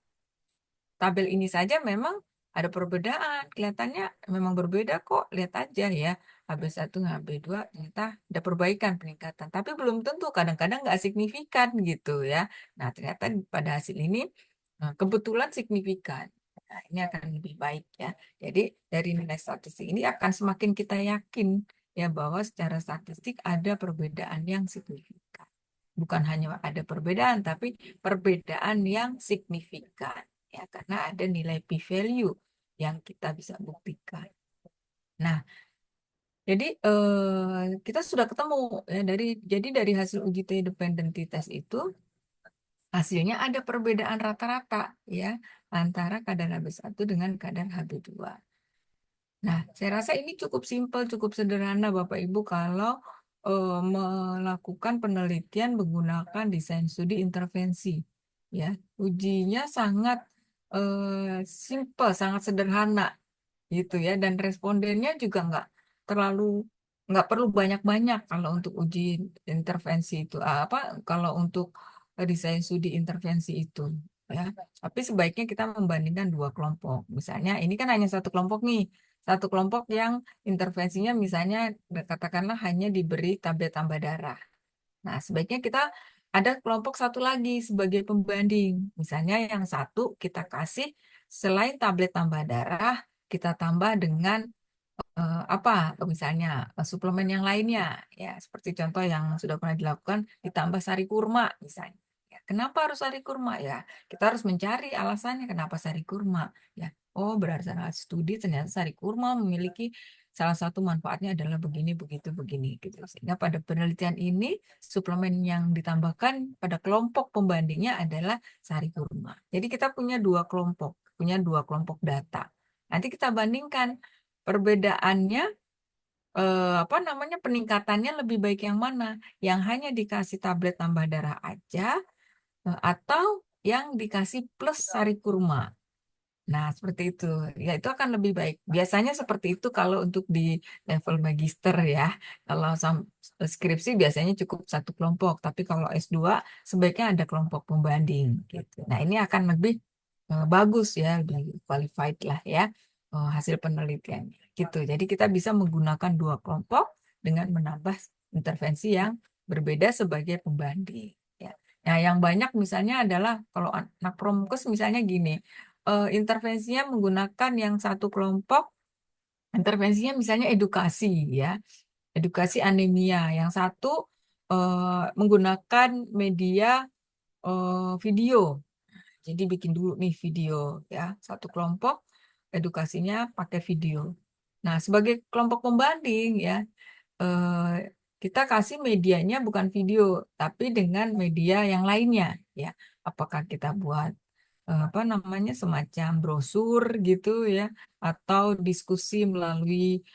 S1: tabel ini saja memang ada perbedaan, kelihatannya memang berbeda kok, lihat aja ya, HB1 dengan HB2 ternyata ada perbaikan, peningkatan, tapi belum tentu, kadang-kadang nggak signifikan gitu ya. Nah, ternyata pada hasil ini kebetulan signifikan. Nah, ini akan lebih baik ya. Jadi dari nilai statistik ini akan semakin kita yakin ya bahwa secara statistik ada perbedaan yang signifikan. Bukan hanya ada perbedaan, tapi perbedaan yang signifikan ya, karena ada nilai p-value yang kita bisa buktikan. Nah, jadi kita sudah ketemu ya, dari hasil uji T dependency test itu hasilnya ada perbedaan rata-rata ya antara kadar HB1 dengan kadar HB2. Nah, saya rasa ini cukup simpel, cukup sederhana Bapak Ibu kalau melakukan penelitian menggunakan desain studi intervensi. Ya, ujinya sangat simpel, sangat sederhana gitu ya, dan respondennya juga nggak perlu banyak-banyak kalau untuk uji intervensi itu. Apa kalau untuk desain studi intervensi itu ya. Tapi sebaiknya kita membandingkan dua kelompok. Misalnya ini kan hanya satu kelompok nih. Satu kelompok yang intervensinya misalnya katakanlah hanya diberi tablet tambah darah. Nah, sebaiknya kita ada kelompok satu lagi sebagai pembanding. Misalnya yang satu kita kasih selain tablet tambah darah, kita tambah dengan apa misalnya suplemen yang lainnya ya, seperti contoh yang sudah pernah dilakukan, ditambah sari kurma misalnya ya. Kenapa harus sari kurma ya, kita harus mencari alasannya kenapa sari kurma ya. Oh, berdasarkan studi ternyata sari kurma memiliki salah satu manfaatnya adalah begini begitu begini gitu, sehingga pada penelitian ini suplemen yang ditambahkan pada kelompok pembandingnya adalah sari kurma. Jadi kita punya dua kelompok data, nanti kita bandingkan perbedaannya, apa namanya, peningkatannya lebih baik yang mana? Yang hanya dikasih tablet tambah darah aja atau yang dikasih plus sari kurma. Nah, seperti itu. Ya, itu akan lebih baik. Biasanya seperti itu kalau untuk di level magister ya. Kalau skripsi biasanya cukup satu kelompok, tapi kalau S2 sebaiknya ada kelompok pembanding gitu. Nah, ini akan lebih bagus ya, lebih qualified lah ya hasil penelitiannya gitu. Jadi kita bisa menggunakan dua kelompok dengan menambah intervensi yang berbeda sebagai pembanding. Ya. Nah, yang banyak misalnya adalah kalau anak promkes misalnya gini, intervensinya menggunakan yang satu kelompok, intervensinya misalnya edukasi ya, edukasi anemia. Yang satu menggunakan media video. Jadi bikin dulu nih video ya, satu kelompok edukasinya pakai video. Nah, sebagai kelompok pembanding ya, kita kasih medianya bukan video, tapi dengan media yang lainnya ya. Apakah kita buat apa namanya semacam brosur gitu ya, atau diskusi melalui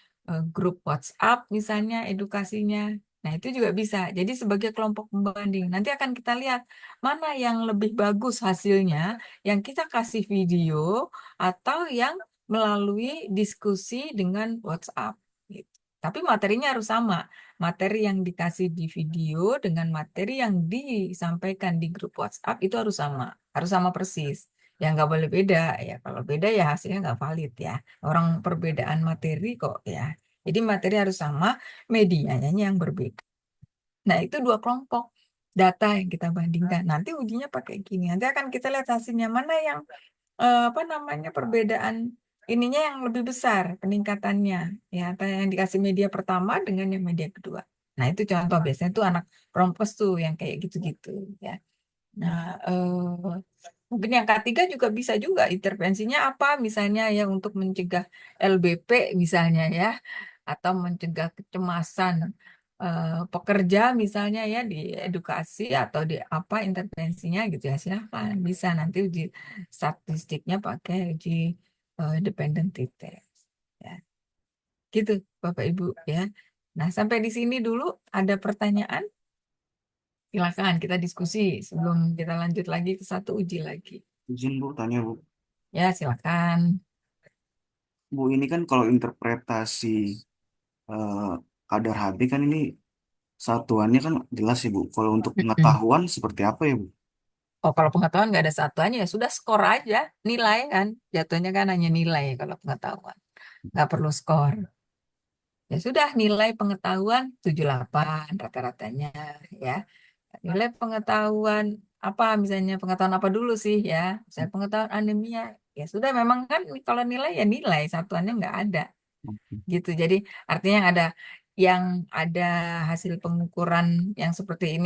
S1: grup WhatsApp misalnya edukasinya. Nah, itu juga bisa. Jadi sebagai kelompok pembanding, nanti akan kita lihat mana yang lebih bagus hasilnya, yang kita kasih video atau yang melalui diskusi dengan WhatsApp. Gitu. Tapi materinya harus sama. Materi yang dikasih di video dengan materi yang disampaikan di grup WhatsApp itu harus sama persis. Ya nggak boleh beda ya. Kalau beda ya hasilnya nggak valid ya. Orang perbedaan materi kok ya. Jadi materi harus sama, medianya yang berbeda. Nah, itu dua kelompok data yang kita bandingkan. Nanti ujinya pakai gini. Nanti akan kita lihat hasilnya mana yang apa namanya perbedaan ininya yang lebih besar peningkatannya ya, atau yang dikasih media pertama dengan yang media kedua. Nah, itu contoh biasanya tuh anak rompes tuh yang kayak gitu-gitu ya. Nah, mungkin yang ketiga juga bisa juga intervensinya apa misalnya ya untuk mencegah LBP misalnya ya, atau mencegah kecemasan pekerja misalnya ya di edukasi atau di apa intervensinya gitu ya, silahkan bisa nanti uji statistiknya pakai uji dependency test ya gitu Bapak Ibu ya. Nah, sampai di sini dulu ada pertanyaan, silakan kita diskusi sebelum kita lanjut lagi ke satu uji lagi
S6: Izin Bu, tanya Bu.
S1: ya, silakan.
S6: Bu, ini kan kalau interpretasi eh, kadar HB kan ini satuannya kan jelas ya Bu. Kalau untuk
S1: Mm-mm.
S6: pengetahuan seperti apa ya Bu?
S1: Oh, kalau pengetahuan nggak ada satuannya ya sudah skor aja, nilai kan. Jatuhnya kan hanya nilai kalau pengetahuan. Nggak perlu skor. Ya sudah, nilai pengetahuan 78 rata-ratanya ya. Nilai pengetahuan apa misalnya pengetahuan apa dulu sih ya? Misalnya pengetahuan anemia. Ya sudah, memang kan kalau nilai ya nilai, satuannya nggak ada gitu. Jadi artinya yang ada hasil pengukuran yang seperti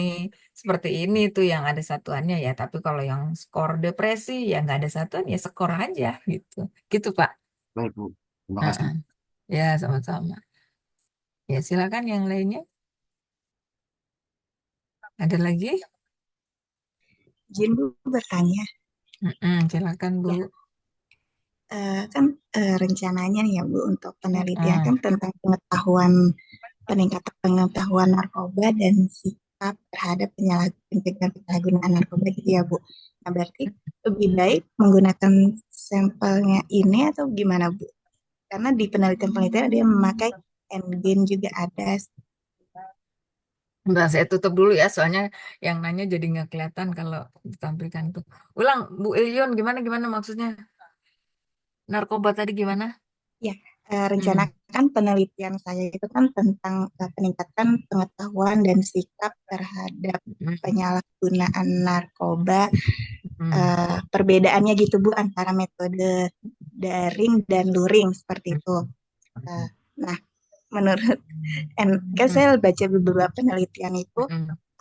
S1: ini tuh yang ada satuannya ya. Tapi kalau yang skor depresi ya nggak ada satuan ya skor aja gitu. Gitu Pak.
S6: Baik Bu, terima kasih.
S1: Heeh. Ya sama-sama. Ya silakan yang lainnya. Ada lagi?
S7: Izin Bu bertanya,
S1: Silakan Bu.
S7: ya kan rencananya nih ya Bu untuk penelitian
S1: Mm-mm.
S7: kan tentang peningkatan pengetahuan narkoba dan sikap terhadap pencegahan penyalahgunaan narkoba gitu ya Bu. Nah berarti lebih baik menggunakan sampelnya ini atau gimana Bu? Karena di penelitian-penelitian dia memakai endgame juga ada.
S1: Bentar, saya tutup dulu ya, soalnya yang nanya jadi nggak kelihatan kalau ditampilkan tuh. Ulang, Bu Ilion, gimana maksudnya? Narkoba tadi gimana?
S7: Ya, rencana kan penelitian saya itu kan tentang peningkatan pengetahuan dan sikap terhadap penyalahgunaan narkoba. Perbedaannya gitu Bu antara metode daring dan luring seperti itu. Nah, menurut kan saya baca beberapa penelitian itu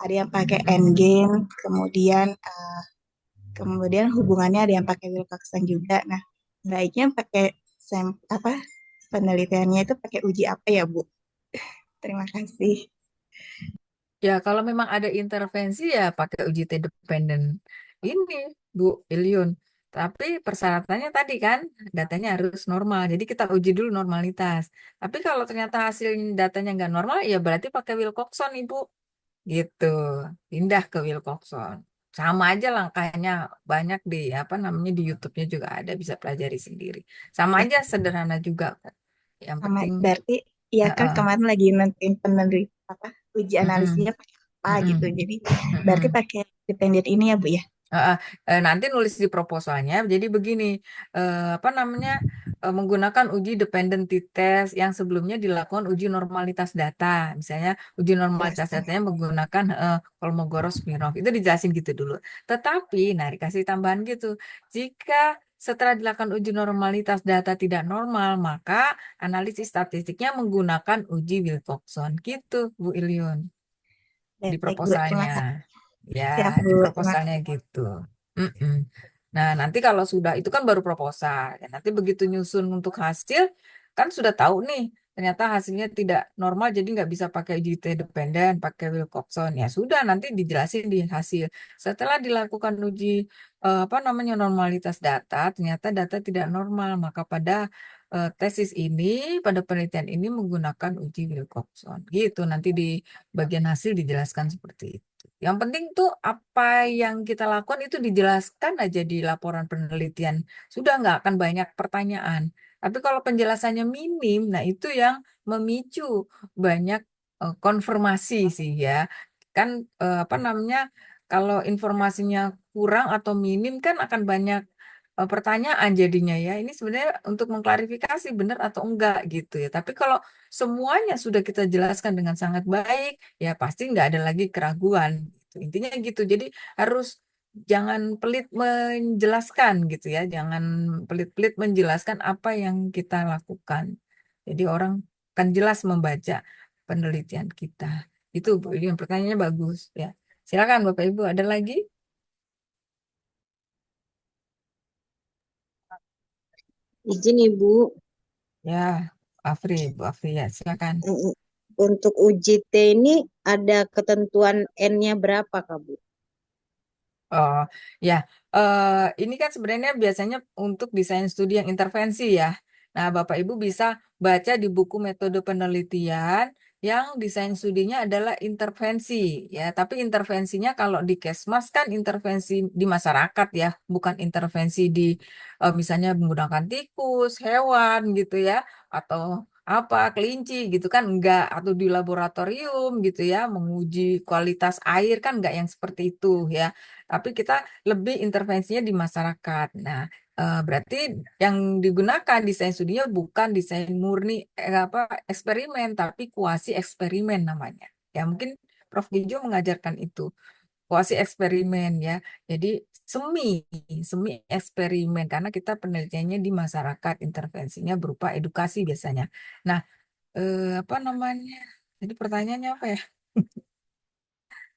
S7: ada yang pakai endgame, kemudian hubungannya ada yang pakai Wilcoxon juga. Nah, baiknya pakai penelitiannya itu pakai uji apa ya Bu? Terima kasih.
S1: Ya, kalau memang ada intervensi ya pakai uji T-dependent ini, Bu Ilion. Tapi persyaratannya tadi kan datanya harus normal. Jadi kita uji dulu normalitas. Tapi kalau ternyata hasil datanya nggak normal, ya berarti pakai Wilcoxon, Ibu. Gitu. Pindah ke Wilcoxon. Sama aja langkahnya, banyak di apa namanya di YouTube-nya juga ada, bisa pelajari sendiri. Sama
S7: Ya,
S1: aja sederhana juga kok. Yang
S7: sama
S1: penting
S7: berarti ya kan
S1: heeh.
S7: kemarin lagi nentuin uji
S1: Mm-mm.
S7: analisisnya pakai apa
S1: Mm-mm.
S7: gitu. Jadi
S1: Mm-mm.
S7: berarti pakai dependent ini ya Bu ya.
S1: Heeh. Nanti nulis di proposalnya, jadi begini, apa namanya, menggunakan uji dependency test yang sebelumnya dilakukan uji normalitas data. Misalnya uji normalitas
S7: Jelaskan.
S1: datanya menggunakan Kolmogorov-Smirnov. Itu dijelasin gitu dulu. Tetapi, nah dikasih tambahan gitu, jika setelah dilakukan uji normalitas data tidak normal, maka analisis statistiknya menggunakan uji Wilcoxon. Gitu, Bu Ilyun, di
S7: Baik, Bu. Terima
S1: proposalnya.
S7: kasih.
S1: Ya,
S7: Siap,
S1: di
S7: Bu. Terima
S1: proposalnya gitu. Mm-mm. Nah, nanti kalau sudah itu kan baru proposal. Ya, nanti begitu nyusun untuk hasil, kan sudah tahu nih, ternyata hasilnya tidak normal, jadi nggak bisa pakai uji dependen, pakai Wilcoxon. Ya sudah, nanti dijelasin di hasil. Setelah dilakukan uji apa namanya normalitas data, ternyata data tidak normal, maka pada tesis ini, pada penelitian ini menggunakan uji Wilcoxon. Gitu, nanti di bagian hasil dijelaskan seperti itu. Yang penting tuh apa yang kita lakukan itu dijelaskan aja di laporan penelitian. Sudah nggak akan banyak pertanyaan. Tapi kalau penjelasannya minim, nah itu yang memicu banyak konfirmasi sih ya. Kan apa namanya, kalau informasinya kurang atau minim kan akan banyak pertanyaan jadinya ya. Ini sebenarnya untuk mengklarifikasi benar atau enggak gitu ya. Tapi kalau semuanya sudah kita jelaskan dengan sangat baik, ya pasti nggak ada lagi keraguan. Gitu. Intinya gitu. Jadi harus jangan pelit menjelaskan gitu ya. Jangan pelit-pelit menjelaskan apa yang kita lakukan. Jadi orang akan jelas membaca penelitian kita. Itu Bu, yang pertanyaannya bagus ya. Silakan Bapak Ibu, ada lagi?
S3: Izin Ibu,
S1: Ya, Bu Afri ya, silakan.
S3: untuk uji T ini ada ketentuan N-nya berapa, Kak Bu?
S1: Oh, ya, ini kan sebenarnya biasanya untuk desain studi yang intervensi ya. Nah, Bapak Ibu bisa baca di buku metode penelitian yang desain studinya adalah intervensi ya. Tapi intervensinya kalau di Kesmas kan intervensi di masyarakat ya, bukan intervensi di misalnya menggunakan tikus, hewan gitu ya, atau apa kelinci gitu kan enggak, atau di laboratorium gitu ya, menguji kualitas air kan enggak yang seperti itu ya, tapi kita lebih intervensinya di masyarakat. Nah, berarti yang digunakan desain studinya bukan desain murni apa eksperimen, tapi kuasi eksperimen namanya. Ya mungkin Prof. Gijo mengajarkan itu kuasi eksperimen ya. Jadi semi semi eksperimen karena kita penelitiannya di masyarakat, intervensinya berupa edukasi biasanya. Nah, apa namanya? Jadi pertanyaannya apa ya?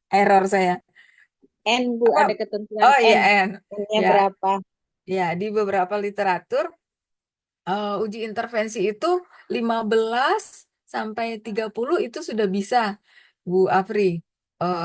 S1: Error saya.
S3: N, Bu,
S1: Apa?
S3: ada ketentuan
S1: Oh iya,
S3: N.
S1: N.
S3: N-nya
S1: Ya,
S3: berapa?
S1: ya, di beberapa literatur uji intervensi itu 15 sampai 30 itu sudah bisa, Bu Afri,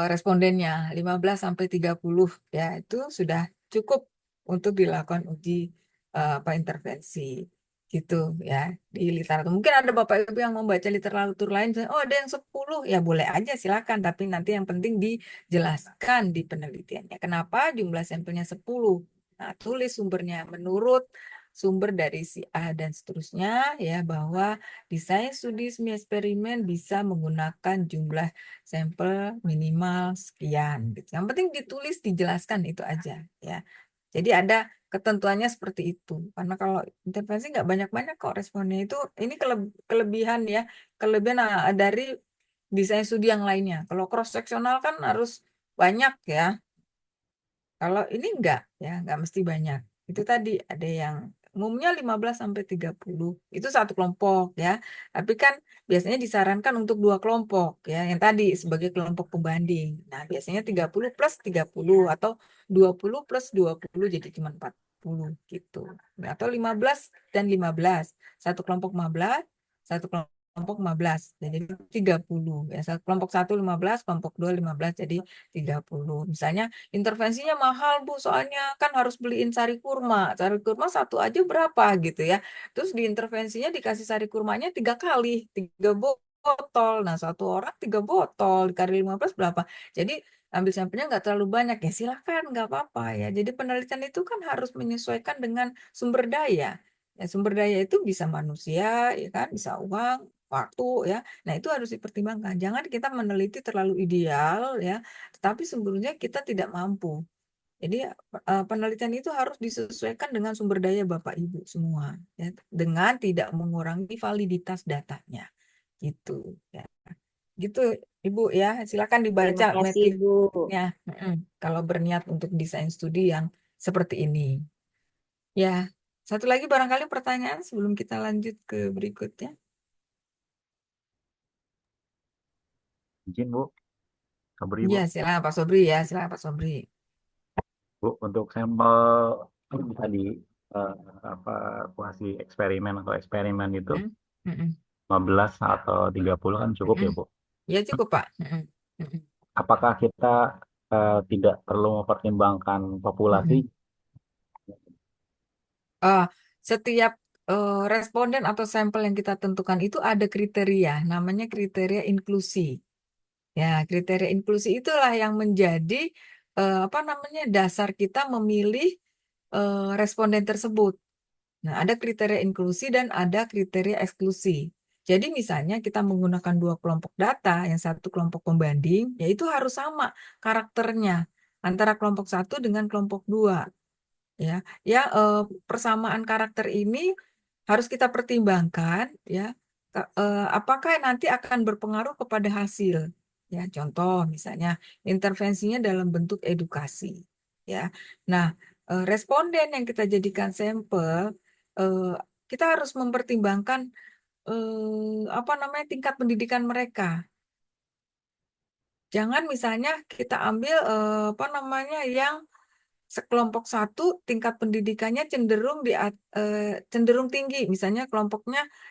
S1: respondennya 15 sampai 30 ya itu sudah cukup untuk dilakukan uji apa intervensi gitu ya di literatur. Mungkin ada Bapak Ibu yang membaca literatur lain, misalnya, oh ada yang 10 ya boleh aja silakan, tapi nanti yang penting dijelaskan di penelitiannya. Kenapa jumlah sampelnya 10? Nah, tulis sumbernya menurut sumber dari si A dan seterusnya ya bahwa desain studi semi eksperimen bisa menggunakan jumlah sampel minimal sekian gitu. Yang penting ditulis dijelaskan itu aja ya. Jadi ada ketentuannya seperti itu. Karena kalau intervensi nggak banyak-banyak kok responnya itu ini kelebihan ya, kelebihan dari desain studi yang lainnya. Kalau cross seksional kan harus banyak ya. Kalau ini enggak ya, enggak mesti banyak. Itu tadi ada yang umumnya 15 sampai 30. Itu satu kelompok ya. Tapi kan biasanya disarankan untuk dua kelompok ya. Yang tadi sebagai kelompok pembanding. Nah, biasanya 30 plus 30 atau 20 plus 20 jadi cuma 40 gitu. Atau 15 dan 15. Satu kelompok 15, satu kelompok 15. Jadi 30 ya. Kelompok 1 15, kelompok 2 15 jadi 30. Misalnya intervensinya mahal Bu, soalnya kan harus beliin sari kurma. Sari kurma satu aja berapa gitu ya. Terus di intervensinya dikasih sari kurmanya 3 kali, 3 botol. Nah, satu orang 3 botol, dikali 15 berapa? Jadi ambil sampelnya nggak terlalu banyak ya silahkan nggak apa-apa ya. Jadi penelitian itu kan harus menyesuaikan dengan sumber daya. Ya, sumber daya itu bisa manusia, ya kan, bisa uang, waktu ya. Nah, itu harus dipertimbangkan. Jangan kita meneliti terlalu ideal ya, tetapi sebenarnya kita tidak mampu. Jadi penelitian itu harus disesuaikan dengan sumber daya Bapak Ibu semua, ya, dengan tidak mengurangi validitas datanya, gitu. Ya, gitu Ibu ya. Silakan
S3: Terima
S1: dibaca
S3: kasih, Bu.
S1: metrinya. Kalau berniat untuk desain studi yang seperti ini. Ya, satu lagi barangkali pertanyaan sebelum kita lanjut ke berikutnya.
S2: Izin Bu, Sabri Bu.
S1: Ya, silakan Pak Sobri ya, silakan Pak Sobri.
S2: Bu, untuk sampel bisa di eh, apa kuasi eksperimen atau eksperimen itu
S1: Mm, mm, mm,
S2: 15 atau 30 kan cukup ya
S1: mm.
S2: Bu.
S1: Ya cukup Pak.
S2: Apakah kita tidak perlu mempertimbangkan populasi?
S1: Setiap responden atau sampel yang kita tentukan itu ada kriteria, namanya kriteria inklusi. Ya, kriteria inklusi itulah yang menjadi apa namanya dasar kita memilih responden tersebut. Nah, ada kriteria inklusi dan ada kriteria eksklusi. Jadi misalnya kita menggunakan dua kelompok data, yang satu kelompok pembanding, yaitu harus sama karakternya antara kelompok satu dengan kelompok dua. Ya, ya persamaan karakter ini harus kita pertimbangkan, ya. Apakah nanti akan berpengaruh kepada hasil? Ya, contoh misalnya intervensinya dalam bentuk edukasi. Ya, nah responden yang kita jadikan sampel, eh, kita harus mempertimbangkan apa namanya tingkat pendidikan mereka. Jangan misalnya kita ambil apa namanya yang sekelompok satu tingkat pendidikannya cenderung tinggi, misalnya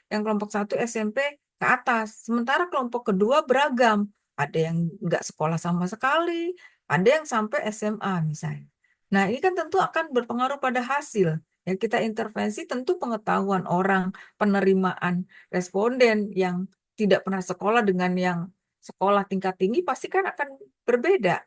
S1: yang kelompok satu SMP ke atas, sementara kelompok kedua beragam, ada yang nggak sekolah sama sekali, ada yang sampai SMA misalnya. Nah, ini kan tentu akan berpengaruh pada hasil. Ya, kita intervensi tentu pengetahuan orang, penerimaan responden yang tidak pernah sekolah dengan yang sekolah tingkat tinggi pasti kan akan berbeda.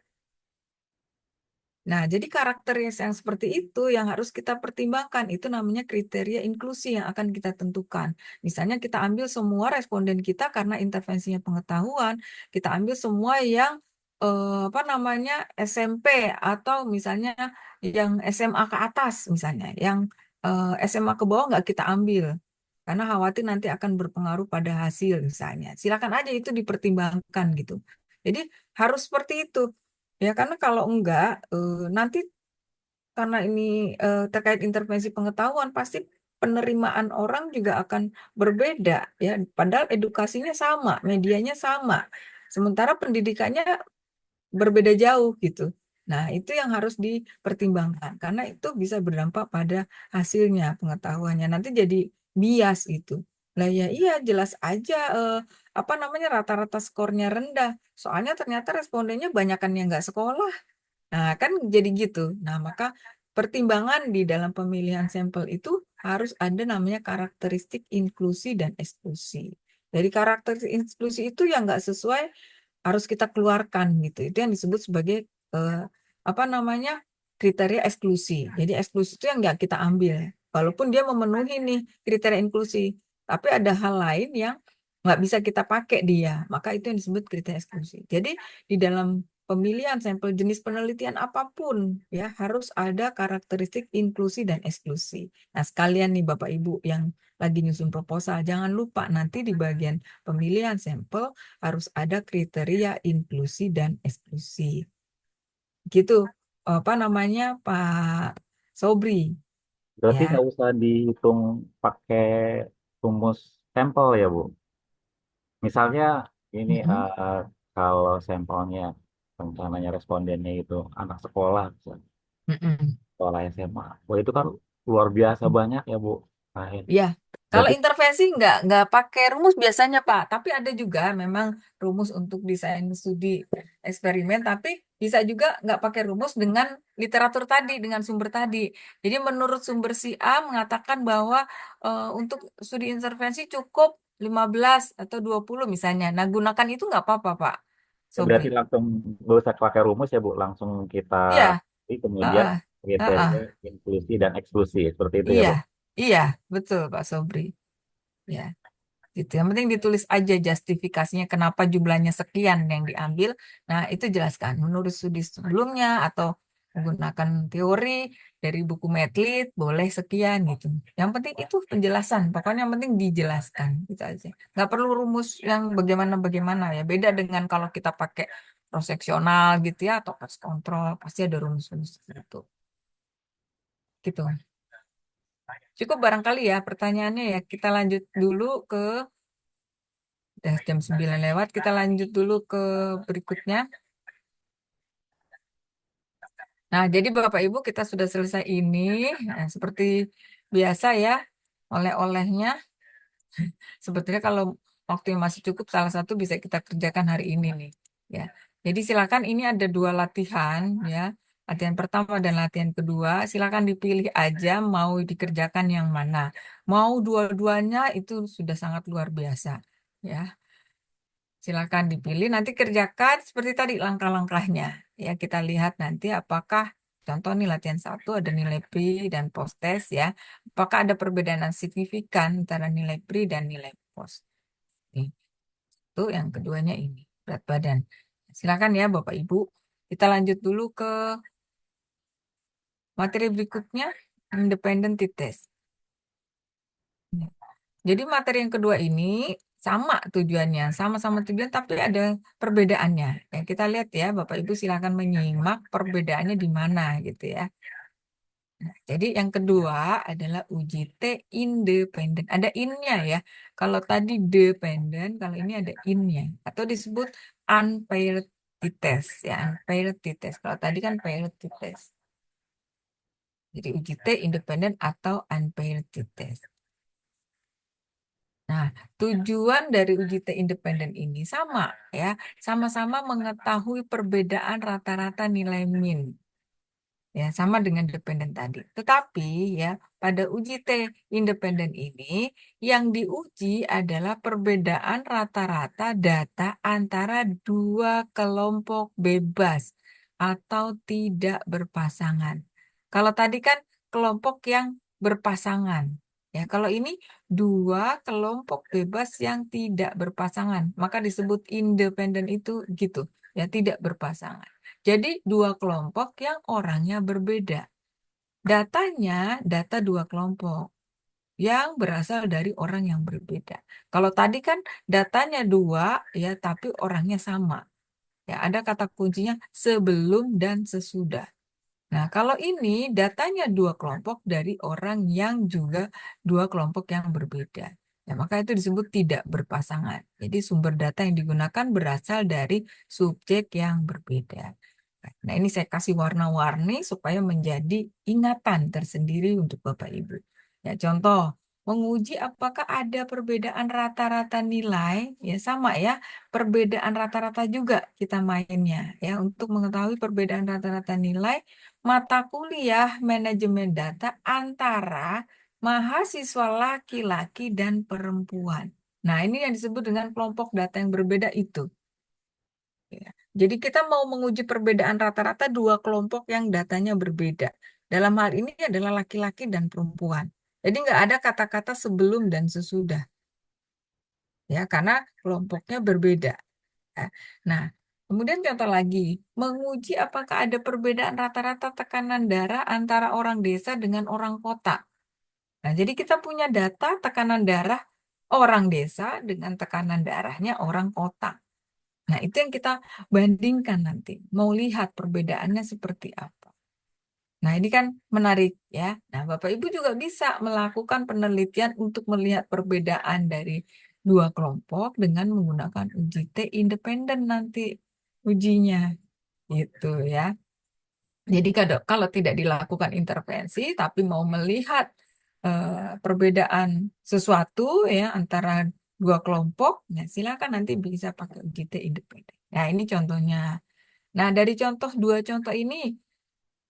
S1: Nah, jadi karakter yang seperti itu yang harus kita pertimbangkan. Itu namanya kriteria inklusi yang akan kita tentukan. Misalnya kita ambil semua responden kita karena intervensinya pengetahuan, kita ambil semua yang apa namanya SMP atau misalnya yang SMA ke atas misalnya, yang SMA ke bawah nggak kita ambil karena khawatir nanti akan berpengaruh pada hasil misalnya. Silakan aja itu dipertimbangkan gitu. Jadi harus seperti itu. Ya, karena kalau enggak, nanti karena ini terkait intervensi pengetahuan, pasti penerimaan orang juga akan berbeda, ya. Padahal edukasinya sama, medianya sama, sementara pendidikannya berbeda jauh gitu. Nah, itu yang harus dipertimbangkan karena itu bisa berdampak pada hasilnya, pengetahuannya. Nanti jadi bias gitu. Lah ya iya jelas aja apa namanya rata-rata skornya rendah. Soalnya ternyata respondennya banyakan yang nggak sekolah. Nah, kan jadi gitu. Nah, maka pertimbangan di dalam pemilihan sampel itu harus ada namanya karakteristik inklusi dan eksklusi. Dari karakteristik inklusi itu yang nggak sesuai harus kita keluarkan gitu. Itu yang disebut sebagai eh, apa namanya kriteria eksklusi. Jadi eksklusi itu yang nggak kita ambil, walaupun dia memenuhi nih kriteria inklusi, tapi ada hal lain yang nggak bisa kita pakai dia, maka itu yang disebut kriteria eksklusi. Jadi di dalam pemilihan sampel jenis penelitian apapun ya harus ada karakteristik inklusi dan eksklusi. Nah, sekalian nih Bapak Ibu yang lagi nyusun proposal, jangan lupa nanti di bagian pemilihan sampel harus ada kriteria inklusi dan eksklusi. Gitu, apa namanya Pak Sobri,
S2: Berarti
S1: ya.
S2: nggak usah dihitung pakai rumus sampel ya Bu. Misalnya ini
S1: Mm-mm,
S2: kalau sampelnya rencananya respondennya itu anak sekolah, misalnya,
S1: mm-mm.
S2: sekolah SMA. Wah itu kan luar biasa banyak ya Bu. Nah,
S1: Ya, kalau
S2: berarti
S1: intervensi nggak pakai rumus biasanya Pak, tapi ada juga memang rumus untuk desain studi eksperimen, tapi bisa juga nggak pakai rumus dengan literatur tadi, dengan sumber tadi. Jadi menurut sumber si A mengatakan bahwa untuk studi intervensi cukup 15 atau 20 misalnya. Nah, gunakan itu nggak apa-apa Pak Sobri.
S2: berarti langsung nggak usah pakai rumus ya Bu, langsung kita
S1: Iya,
S2: kemudian
S1: heeh,
S2: kriteria
S1: heeh,
S2: inklusi dan eksklusi seperti itu ya
S1: iya,
S2: Bu.
S1: iya, betul Pak Sobri. Ya. Gitu. Yang penting ditulis aja justifikasinya kenapa jumlahnya sekian yang diambil. Nah, itu jelaskan menurut studi sebelumnya atau menggunakan teori dari buku Medlit, boleh sekian gitu. Yang penting itu penjelasan, pokoknya yang penting dijelaskan gitu aja. Nggak perlu rumus yang bagaimana-bagaimana ya. Beda dengan kalau kita pakai proseksional gitu ya atau cost control, pasti ada rumus-rumus itu. Gitu. Cukup barangkali ya pertanyaannya ya. Kita lanjut dulu ke udah jam 9 lewat, kita lanjut dulu ke berikutnya. Nah, jadi Bapak Ibu kita sudah selesai ini. Nah, seperti biasa ya, oleh-olehnya. Sebetulnya kalau waktu yang masih cukup, salah satu bisa kita kerjakan hari ini nih. Ya, jadi silakan ini ada 2 latihan ya. Latihan pertama dan latihan kedua, silakan dipilih aja mau dikerjakan yang mana. Mau dua-duanya itu sudah sangat luar biasa. Ya, silakan dipilih, nanti kerjakan seperti tadi langkah-langkahnya. Ya, kita lihat nanti apakah contoh nih latihan 1 ada nilai pri dan post test ya. Apakah ada perbedaan yang signifikan antara nilai pri dan nilai post. Nih, itu yang keduanya ini, berat badan. Silakan ya Bapak Ibu. Kita lanjut dulu ke materi berikutnya, independent test. Jadi materi yang kedua ini sama tujuannya, sama-sama tujuan tapi ada perbedaannya. Ya, kita lihat ya, Bapak Ibu silakan menyimak perbedaannya di mana gitu ya. Nah, jadi yang kedua adalah uji T independen. Ada in-nya ya. Kalau tadi dependent, kalau ini ada in-nya. Atau disebut unpaired test ya, unpaired test. Kalau tadi kan paired test. Jadi uji T independen atau unpaired test. Nah, tujuan dari uji T independen ini sama ya, sama-sama mengetahui perbedaan rata-rata nilai min. Ya, sama dengan dependen tadi. Tetapi ya, pada uji T independen ini yang diuji adalah perbedaan rata-rata data antara 2 kelompok bebas atau tidak berpasangan. Kalau tadi kan kelompok yang berpasangan. Ya, kalau ini 2 kelompok bebas yang tidak berpasangan, maka disebut independen itu gitu, ya tidak berpasangan. Jadi 2 kelompok yang orangnya berbeda. Datanya data 2 kelompok yang berasal dari orang yang berbeda. Kalau tadi kan datanya 2 ya tapi orangnya sama. Ya, ada kata kuncinya sebelum dan sesudah. Nah, kalau ini datanya 2 kelompok dari orang yang juga 2 kelompok yang berbeda. Ya, maka itu disebut tidak berpasangan. Jadi sumber data yang digunakan berasal dari subjek yang berbeda. Nah, ini saya kasih warna-warni supaya menjadi ingatan tersendiri untuk Bapak Ibu. Ya, contoh, menguji apakah ada perbedaan rata-rata nilai, ya sama ya, perbedaan rata-rata juga kita mainnya. Ya, untuk mengetahui perbedaan rata-rata nilai mata kuliah manajemen data antara mahasiswa laki-laki dan perempuan. Nah, ini yang disebut dengan kelompok data yang berbeda itu. Ya. Jadi kita mau menguji perbedaan rata-rata 2 kelompok yang datanya berbeda. Dalam hal ini adalah laki-laki dan perempuan. Jadi nggak ada kata-kata sebelum dan sesudah. Ya, karena kelompoknya berbeda. Ya. Nah, kemudian contoh lagi, menguji apakah ada perbedaan rata-rata tekanan darah antara orang desa dengan orang kota. Nah, jadi kita punya data tekanan darah orang desa dengan tekanan darahnya orang kota. Nah, itu yang kita bandingkan nanti. Mau lihat perbedaannya seperti apa. Nah, ini kan menarik ya. Nah, Bapak Ibu juga bisa melakukan penelitian untuk melihat perbedaan dari 2 kelompok dengan menggunakan uji T independen nanti ujinya. Gitu ya. Jadi kalau tidak dilakukan intervensi, tapi mau melihat perbedaan sesuatu ya antara 2 kelompok, nah silakan nanti bisa pakai uji T independen. Nah, ini contohnya. Nah, dari 2 contoh ini,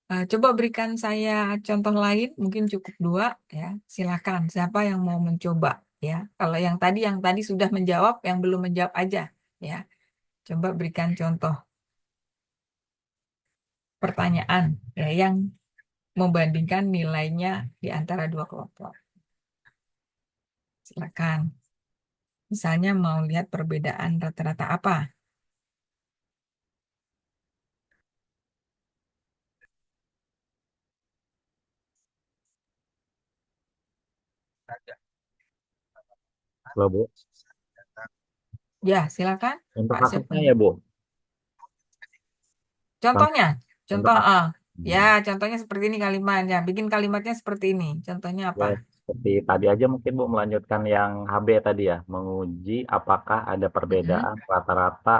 S1: coba berikan saya contoh lain, mungkin cukup 2 ya. Silakan, siapa yang mau mencoba ya. Kalau yang tadi sudah menjawab, yang belum menjawab aja ya. Coba berikan contoh pertanyaan ya yang membandingkan nilainya di antara 2 kelompok. Silakan. Misalnya mau lihat perbedaan rata-rata apa?
S2: Loh, Bu.
S1: Ya, silakan
S2: Untuk
S1: Pak
S2: kasusnya
S1: Sepung.
S2: ya, Bu.
S1: Contohnya,
S2: Untuk
S1: contoh
S2: kasus.
S1: ya, contohnya seperti ini kalimatnya. Bikin kalimatnya seperti ini. Contohnya
S2: Ya,
S1: apa?
S2: seperti tadi aja mungkin Bu melanjutkan yang HB tadi ya, menguji apakah ada
S1: Mm-mm,
S2: perbedaan rata-rata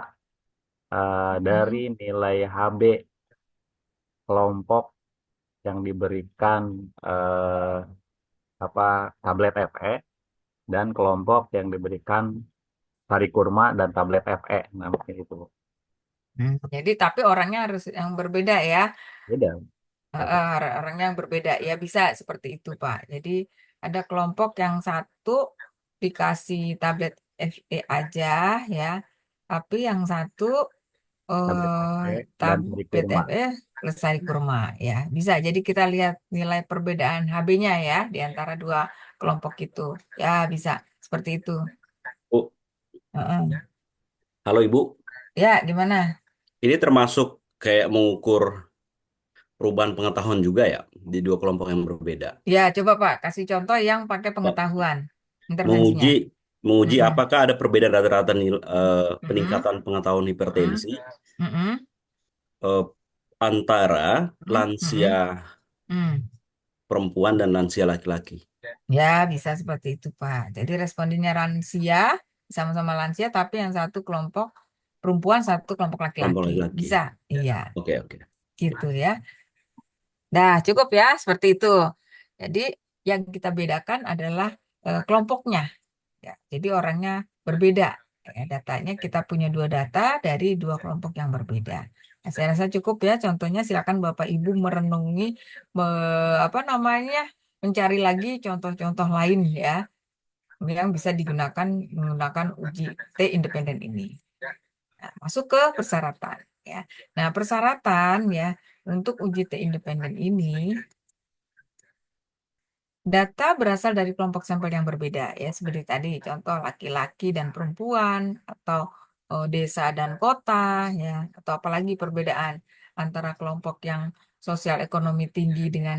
S2: dari
S1: mm-mm.
S2: nilai HB kelompok yang diberikan eh, apa tablet FE dan kelompok yang diberikan sari kurma dan tablet FE. Nah, mungkin itu Bu.
S1: Jadi tapi orangnya harus yang berbeda ya.
S2: Beda.
S1: Orangnya yang berbeda ya bisa seperti itu Pak. Jadi ada kelompok yang satu dikasih tablet FE aja ya, tapi yang satu
S2: Tablet FE dan sari
S1: tablet
S2: kurma.
S1: FE lestari kurma ya. Bisa. Jadi kita lihat nilai perbedaan HB-nya ya di antara dua kelompok itu. Ya bisa seperti itu.
S4: Bu,
S1: Heeh.
S4: halo Ibu.
S1: Ya gimana?
S4: Ini termasuk kayak mengukur perubahan pengetahuan juga ya di dua kelompok yang berbeda.
S1: Ya coba Pak kasih contoh yang pakai
S4: Pak,
S1: pengetahuan intervensinya.
S4: menguji menguji
S1: Mm-mm.
S4: apakah ada perbedaan rata-rata
S1: Mm-mm.
S4: peningkatan pengetahuan
S1: Mm-mm.
S4: hipertensi
S1: Mm-mm.
S4: eh, antara
S1: Mm-mm.
S4: lansia
S1: Mm-mm. Mm.
S4: perempuan dan lansia laki-laki.
S1: Ya, bisa seperti itu, Pak. Jadi respondennya lansia, sama-sama lansia, tapi yang satu kelompok perempuan, satu kelompok
S4: Kelompok
S1: laki-laki.
S4: laki-laki.
S1: Bisa, iya,
S4: Oke, oke.
S1: gitu ya. Nah, cukup ya, seperti itu. Jadi, yang kita bedakan adalah kelompoknya. Ya, jadi orangnya berbeda. Ya, datanya kita punya dua data dari dua kelompok yang berbeda. Nah, saya rasa cukup ya. Contohnya silakan Bapak Ibu merenungi, apa namanya, mencari lagi contoh-contoh lain ya yang bisa digunakan menggunakan uji T independen ini. Nah, masuk ke persyaratan ya. Nah, persyaratan ya untuk uji T independen ini data berasal dari kelompok sampel yang berbeda ya seperti tadi contoh laki-laki dan perempuan atau desa dan kota ya atau apalagi perbedaan antara kelompok yang sosial ekonomi tinggi dengan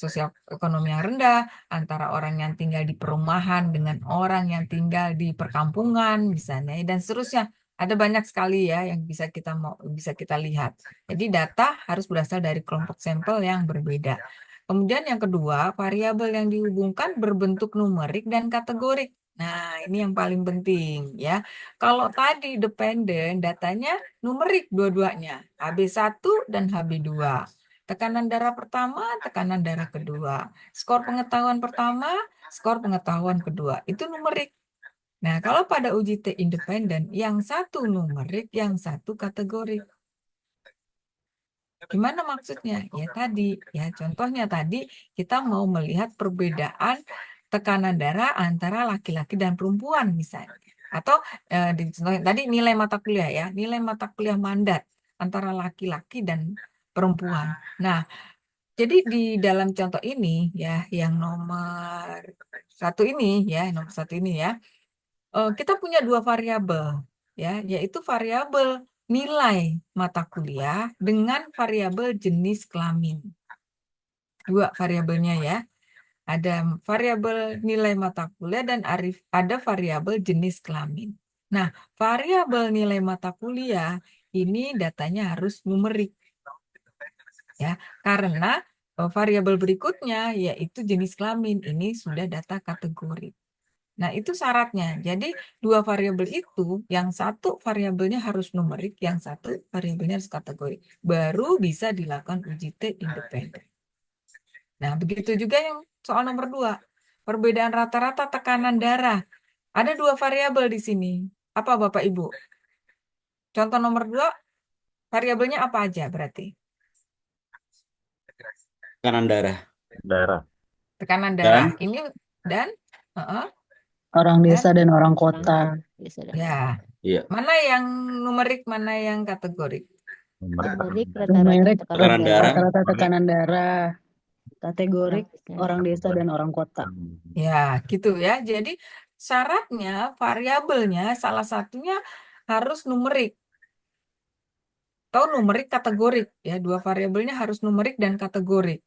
S1: sosial ekonomi yang rendah, antara orang yang tinggal di perumahan dengan orang yang tinggal di perkampungan misalnya dan seterusnya. Ada banyak sekali ya yang bisa kita lihat. Jadi data harus berasal dari kelompok sampel yang berbeda. Kemudian yang kedua, variabel yang dihubungkan berbentuk numerik dan kategorik. Nah, ini yang paling penting ya. Kalau tadi dependen, datanya numerik dua-duanya, HB1 dan HB2. Tekanan darah pertama, tekanan darah kedua. Skor pengetahuan pertama, skor pengetahuan kedua. Itu numerik. Nah, kalau pada uji T independen, yang satu numerik, yang satu kategorik. Gimana maksudnya? Ya tadi, ya contohnya tadi kita mau melihat perbedaan tekanan darah antara laki-laki dan perempuan misalnya. Atau tadi nilai mata kuliah ya, nilai mata kuliah mandat antara laki-laki dan perempuan. Nah, jadi di dalam contoh ini ya, yang nomor satu ini ya, kita punya dua variabel ya, yaitu variabel nilai mata kuliah dengan variabel jenis kelamin. Dua variabelnya ya. Ada variabel nilai mata kuliah dan ada variabel jenis kelamin. Nah, variabel nilai mata kuliah ini datanya harus numerik ya, karena variabel berikutnya yaitu jenis kelamin ini sudah data kategori. Nah, itu syaratnya. Jadi, dua variabel itu, yang satu variabelnya harus numerik, yang satu variabelnya harus kategori. Baru bisa dilakukan uji T independen. Nah, begitu juga yang soal nomor 2. Perbedaan rata-rata tekanan darah. Ada dua variabel di sini. Apa Bapak Ibu? Contoh nomor 2, variabelnya apa aja berarti?
S4: Tekanan darah
S2: Daerah.
S1: Tekanan
S4: dan
S1: darah. Ini dan uh-uh,
S5: Orang
S1: dan
S5: desa dan orang kota.
S1: ya.
S4: iya,
S1: Mana yang numerik, mana yang kategorik?
S2: Numerik
S8: Numerik
S5: Numerik
S8: rata-rata
S4: tekanan
S8: tekanan
S4: darah.
S8: darah.
S5: rata-rata tekanan darah. Kategorik
S8: Kategori.
S5: orang desa dan orang kota.
S1: Ya, gitu ya. Jadi syaratnya variabelnya salah satunya harus numerik atau numerik kategorik ya. Dua variabelnya harus numerik dan kategorik.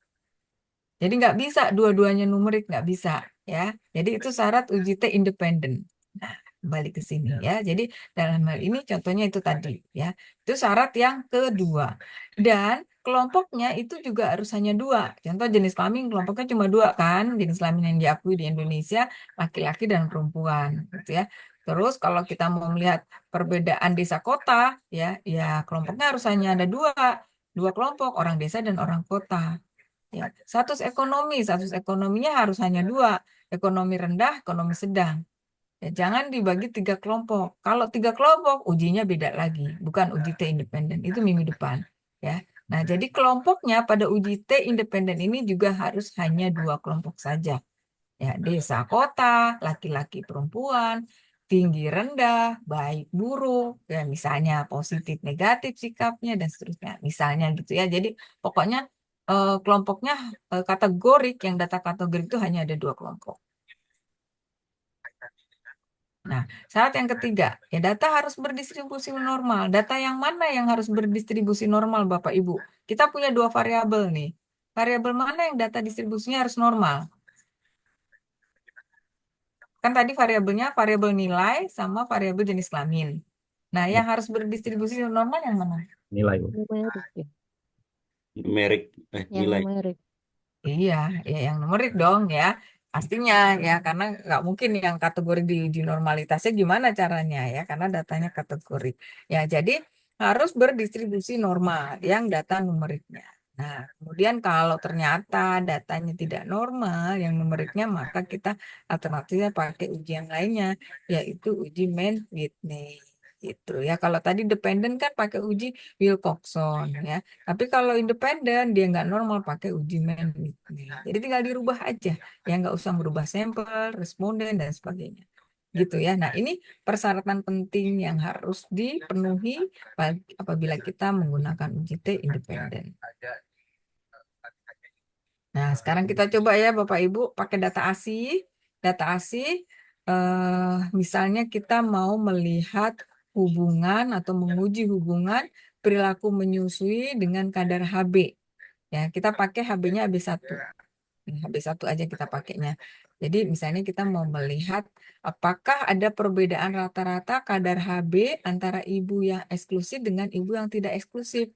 S1: Jadi nggak bisa dua-duanya numerik nggak bisa. ya. Jadi itu syarat uji T independen. Nah, kembali ke sini ya. Jadi dalam hal ini contohnya itu tadi ya. Itu syarat yang kedua. Dan kelompoknya itu juga harus hanya dua. Contoh jenis kelamin kelompoknya cuma dua kan, jenis kelamin yang diakui di Indonesia laki-laki dan perempuan, gitu ya. Terus kalau kita mau melihat perbedaan desa kota, ya kelompoknya harus hanya ada dua kelompok, orang desa dan orang kota. Ya, status ekonominya harus hanya dua, ekonomi rendah, ekonomi sedang. Ya, jangan dibagi tiga kelompok. Kalau tiga kelompok, ujinya beda lagi, bukan uji T independen. Itu minggu depan. Ya. Nah, jadi kelompoknya pada uji T independen ini juga harus hanya dua kelompok saja. Ya, desa kota, laki-laki perempuan, tinggi rendah, baik buruk, ya misalnya positif negatif sikapnya dan seterusnya. Misalnya gitu ya. Jadi pokoknya kelompoknya kategorik, yang data kategorik itu hanya ada dua kelompok. Nah, syarat yang ketiga, ya data harus berdistribusi normal. Data yang mana yang harus berdistribusi normal, Bapak Ibu? Kita punya dua variabel nih. Variabel mana yang data distribusinya harus normal? Kan tadi variabelnya variabel nilai sama variabel jenis kelamin. Nah, yang harus berdistribusi normal yang mana?
S2: Nilai.
S8: Numerik ya.
S4: Numerik,
S8: Yang
S4: nilai.
S8: numerik.
S1: Iya, ya yang numerik dong ya. Pastinya ya, karena nggak mungkin yang kategori di normalitasnya gimana caranya ya, karena datanya kategori. Ya, jadi harus berdistribusi normal yang data numeriknya. Nah, kemudian kalau ternyata datanya tidak normal yang numeriknya, maka kita alternatifnya pakai uji yang lainnya, yaitu uji Mann-Whitney. Gitu ya. Kalau tadi dependen kan pakai uji Wilcoxon ya. Tapi kalau independen dia nggak normal pakai uji Mann-Whitney. Jadi tinggal dirubah aja, ya nggak usah merubah sampel, responden dan sebagainya. Gitu ya. Nah, ini persyaratan penting yang harus dipenuhi apabila kita menggunakan uji T independen. Nah, sekarang kita coba ya Bapak Ibu pakai data ASI. Data ASI misalnya kita mau melihat hubungan atau menguji hubungan perilaku menyusui dengan kadar HB. Ya, kita pakai HB-nya HB1. HB1 aja kita pakainya. Jadi misalnya kita mau melihat apakah ada perbedaan rata-rata kadar HB antara ibu yang eksklusif dengan ibu yang tidak eksklusif.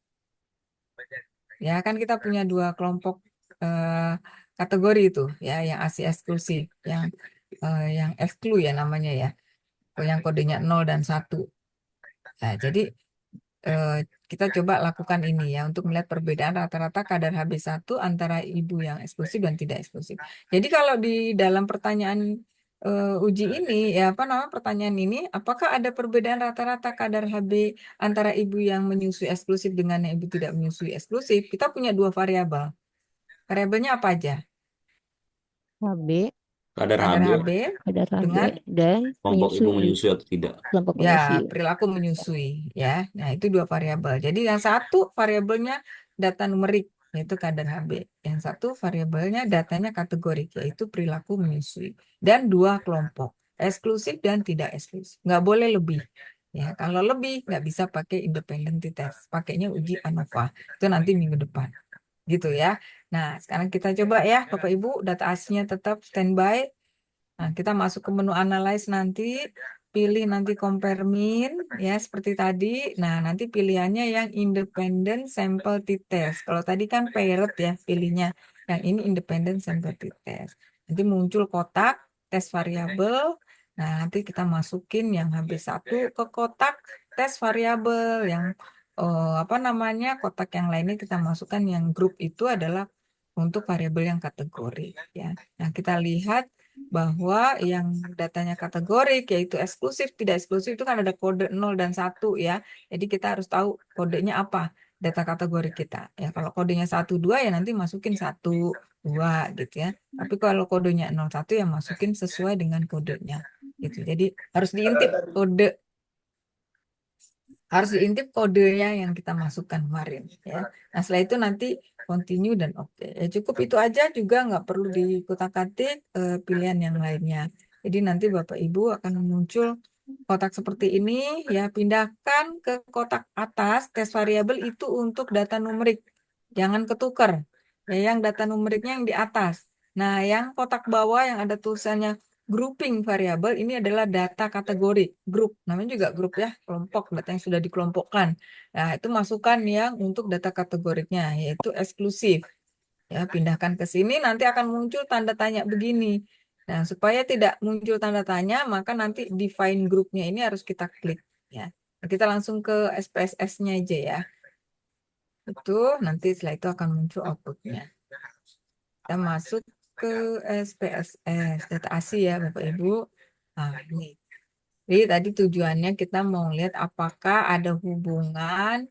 S1: Ya, kan kita punya dua kelompok kategori itu ya, yang ASI eksklusif, yang eksklu ya namanya ya. Yang kodenya 0 dan 1. Nah, jadi kita coba lakukan ini ya untuk melihat perbedaan rata-rata kadar HB1 antara ibu yang eksklusif dan tidak eksklusif. Jadi kalau di dalam pertanyaan uji ini ya apa namanya pertanyaan ini, apakah ada perbedaan rata-rata kadar HB antara ibu yang menyusui eksklusif dengan yang ibu tidak menyusui eksklusif? Kita punya dua variabel. Variabelnya apa aja?
S8: HB,
S4: Kadar
S1: Kadar
S4: HB,
S1: HB
S8: kadar HB
S1: dengan
S8: dan
S4: kelompok ibu
S8: menyusui.
S4: menyusui atau tidak.
S8: Kelompok
S1: ya
S8: menyusui.
S1: perilaku menyusui ya. Nah, itu dua variabel. Jadi yang satu variabelnya data numerik yaitu kadar HB. Yang satu variabelnya datanya kategorik yaitu perilaku menyusui. Dan dua kelompok, eksklusif dan tidak eksklusif. Nggak boleh lebih. Ya, kalau lebih nggak bisa pakai independent test. Pakainya uji ANOVA. Itu nanti minggu depan. Gitu ya. Nah, sekarang kita coba ya Bapak Ibu, data aslinya tetap standby. Nah, kita masuk ke menu analyze nanti, pilih nanti compare mean, ya seperti tadi. Nah, nanti pilihannya yang independent sample t-test. Kalau tadi kan paired ya pilihnya, yang ini independent sample t-test. Nanti muncul kotak, tes variabel. Nah, nanti kita masukin yang HB1 ke kotak tes variabel. Yang apa namanya, kotak yang lainnya kita masukkan yang grup itu adalah untuk variabel yang kategori. Ya. Nah, kita lihat bahwa yang datanya kategorik yaitu eksklusif tidak eksklusif itu kan ada kode 0 dan 1 ya. Jadi kita harus tahu kodenya apa data kategori kita. Ya kalau kodenya 1 2 ya nanti masukin 1 2 gitu ya. Tapi kalau kodenya 0 1 ya masukin sesuai dengan kodenya gitu. Jadi harus kodenya yang kita masukkan kemarin ya. Nah setelah itu nanti continue dan oke. Ya cukup itu aja, juga nggak perlu dikutak-atik pilihan yang lainnya. Jadi nanti Bapak Ibu akan muncul kotak seperti ini ya, pindahkan ke kotak atas tes variabel itu untuk data numerik. Jangan ketukar. Ya yang data numeriknya yang di atas. Nah, yang kotak bawah yang ada tulisannya grouping variabel ini adalah data kategori grup. Namanya juga grup ya, kelompok, data yang sudah dikelompokkan. Nah, itu masukkan yang untuk data kategoriknya, yaitu eksklusif. Ya, pindahkan ke sini, nanti akan muncul tanda tanya begini. Nah, supaya tidak muncul tanda tanya, maka nanti define grupnya ini harus kita klik. Ya, kita langsung ke SPSS-nya aja ya. Itu nanti setelah itu akan muncul outputnya. Kita masuk ke SPSS, data ASI ya Bapak Ibu. Nah, ini. Jadi tadi tujuannya kita mau lihat apakah ada hubungan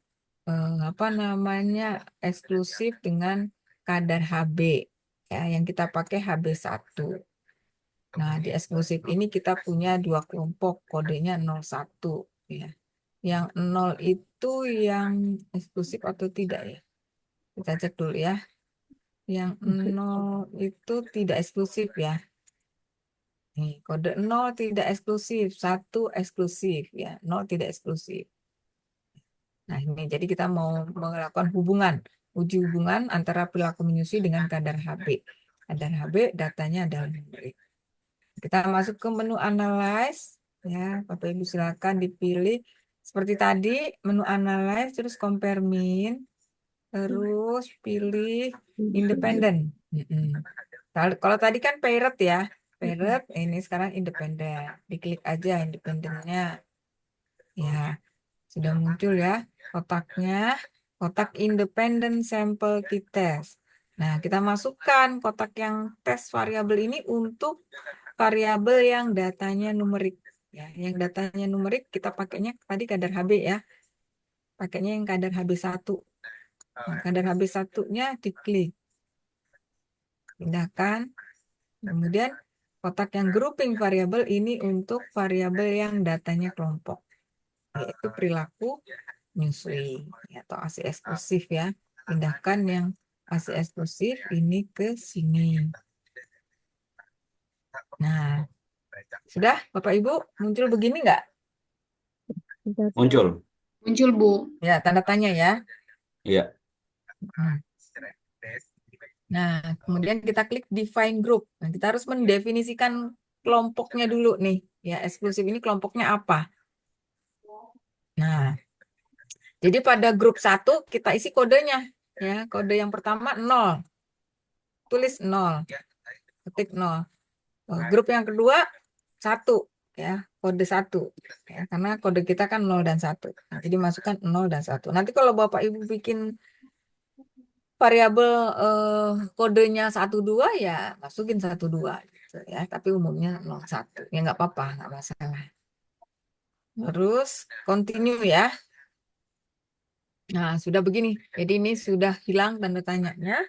S1: apa namanya eksklusif dengan kadar HB ya yang kita pakai HB1. Nah, di eksklusif ini kita punya dua kelompok, kodenya 01 ya. Yang 0 itu yang eksklusif atau tidak ya? Kita cek dulu ya. Yang 0 itu tidak eksklusif ya. Nih, kode 0 tidak eksklusif, 1 eksklusif ya, 0 tidak eksklusif. Nah, ini jadi kita mau melakukan uji hubungan antara perilaku menyusui dengan kadar HB. Kadar HB datanya adalah numerik. Kita masuk ke menu analyze ya, Bapak Ibu silakan dipilih seperti tadi menu analyze terus compare min terus pilih independen. Kalau tadi kan paired ya, paired ini sekarang independen. Diklik aja independennya. Ya, sudah muncul ya kotaknya, kotak independen sampel key test. Nah, kita masukkan kotak yang tes variabel ini untuk variabel yang datanya numerik. Ya, yang datanya numerik kita pakainya tadi kadar HB ya. Pakainya yang kadar HB1. Nah, kadar HB1-nya diklik. Pindahkan. Kemudian kotak yang grouping variabel ini untuk variabel yang datanya kelompok. Yaitu perilaku menyusui atau ASI eksklusif ya. Pindahkan yang ASI eksklusif ini ke sini. Nah, sudah Bapak Ibu muncul begini nggak?
S4: Muncul.
S3: Muncul, Bu.
S1: Ya, tanda tanya ya.
S4: Iya.
S1: Nah, kemudian kita klik define group. Nah, kita harus mendefinisikan kelompoknya dulu nih. Ya, eksklusif ini kelompoknya apa? Nah, jadi pada grup 1 kita isi kodenya. Ya, kode yang pertama 0. Tulis 0. Ketik 0. Grup yang kedua 1. Ya, kode 1. Ya, karena kode kita kan 0 dan 1. Nah, jadi masukkan 0 dan 1. Nanti kalau Bapak Ibu bikin variabel kodenya 12 ya masukin 12 gitu ya, tapi umumnya 01 ya nggak apa-apa, nggak masalah. Terus continue ya. Nah, sudah begini. Jadi ini sudah hilang tanda tanyanya.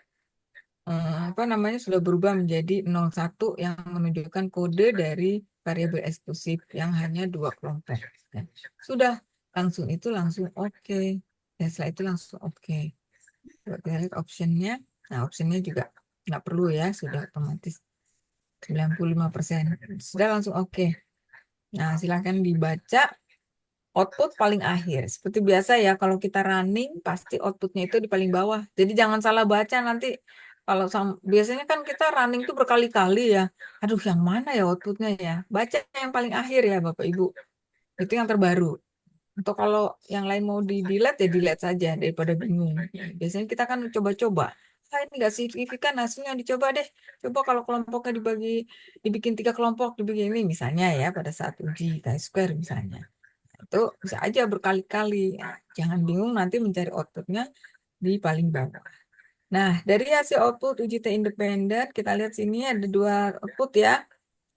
S1: Apa namanya sudah berubah menjadi 01 yang menunjukkan kode dari variabel eksklusif yang hanya 2 kelompok. Ya. Sudah langsung oke. Ya, setelah itu langsung oke. Kita lihat optionnya. Nah, optionnya juga nggak perlu ya, sudah otomatis 95%. Sudah langsung oke. Nah, silakan dibaca output paling akhir. Seperti biasa ya, kalau kita running pasti outputnya itu di paling bawah. Jadi jangan salah baca nanti. Kalau biasanya kan kita running tuh berkali-kali ya. Aduh, yang mana ya outputnya ya? Baca yang paling akhir ya, Bapak Ibu. Itu yang terbaru. Atau kalau yang lain mau di-delete ya delete saja daripada bingung. Biasanya kita kan coba-coba. Ini nggak signifikan hasilnya dicoba deh. Coba kalau kelompoknya dibikin 3 kelompok, dibikin ini misalnya ya pada saat uji chi-square misalnya. Itu bisa aja berkali-kali. Jangan bingung nanti mencari outputnya di paling bawah. Nah, dari hasil output uji T independen, kita lihat sini ada 2 output ya.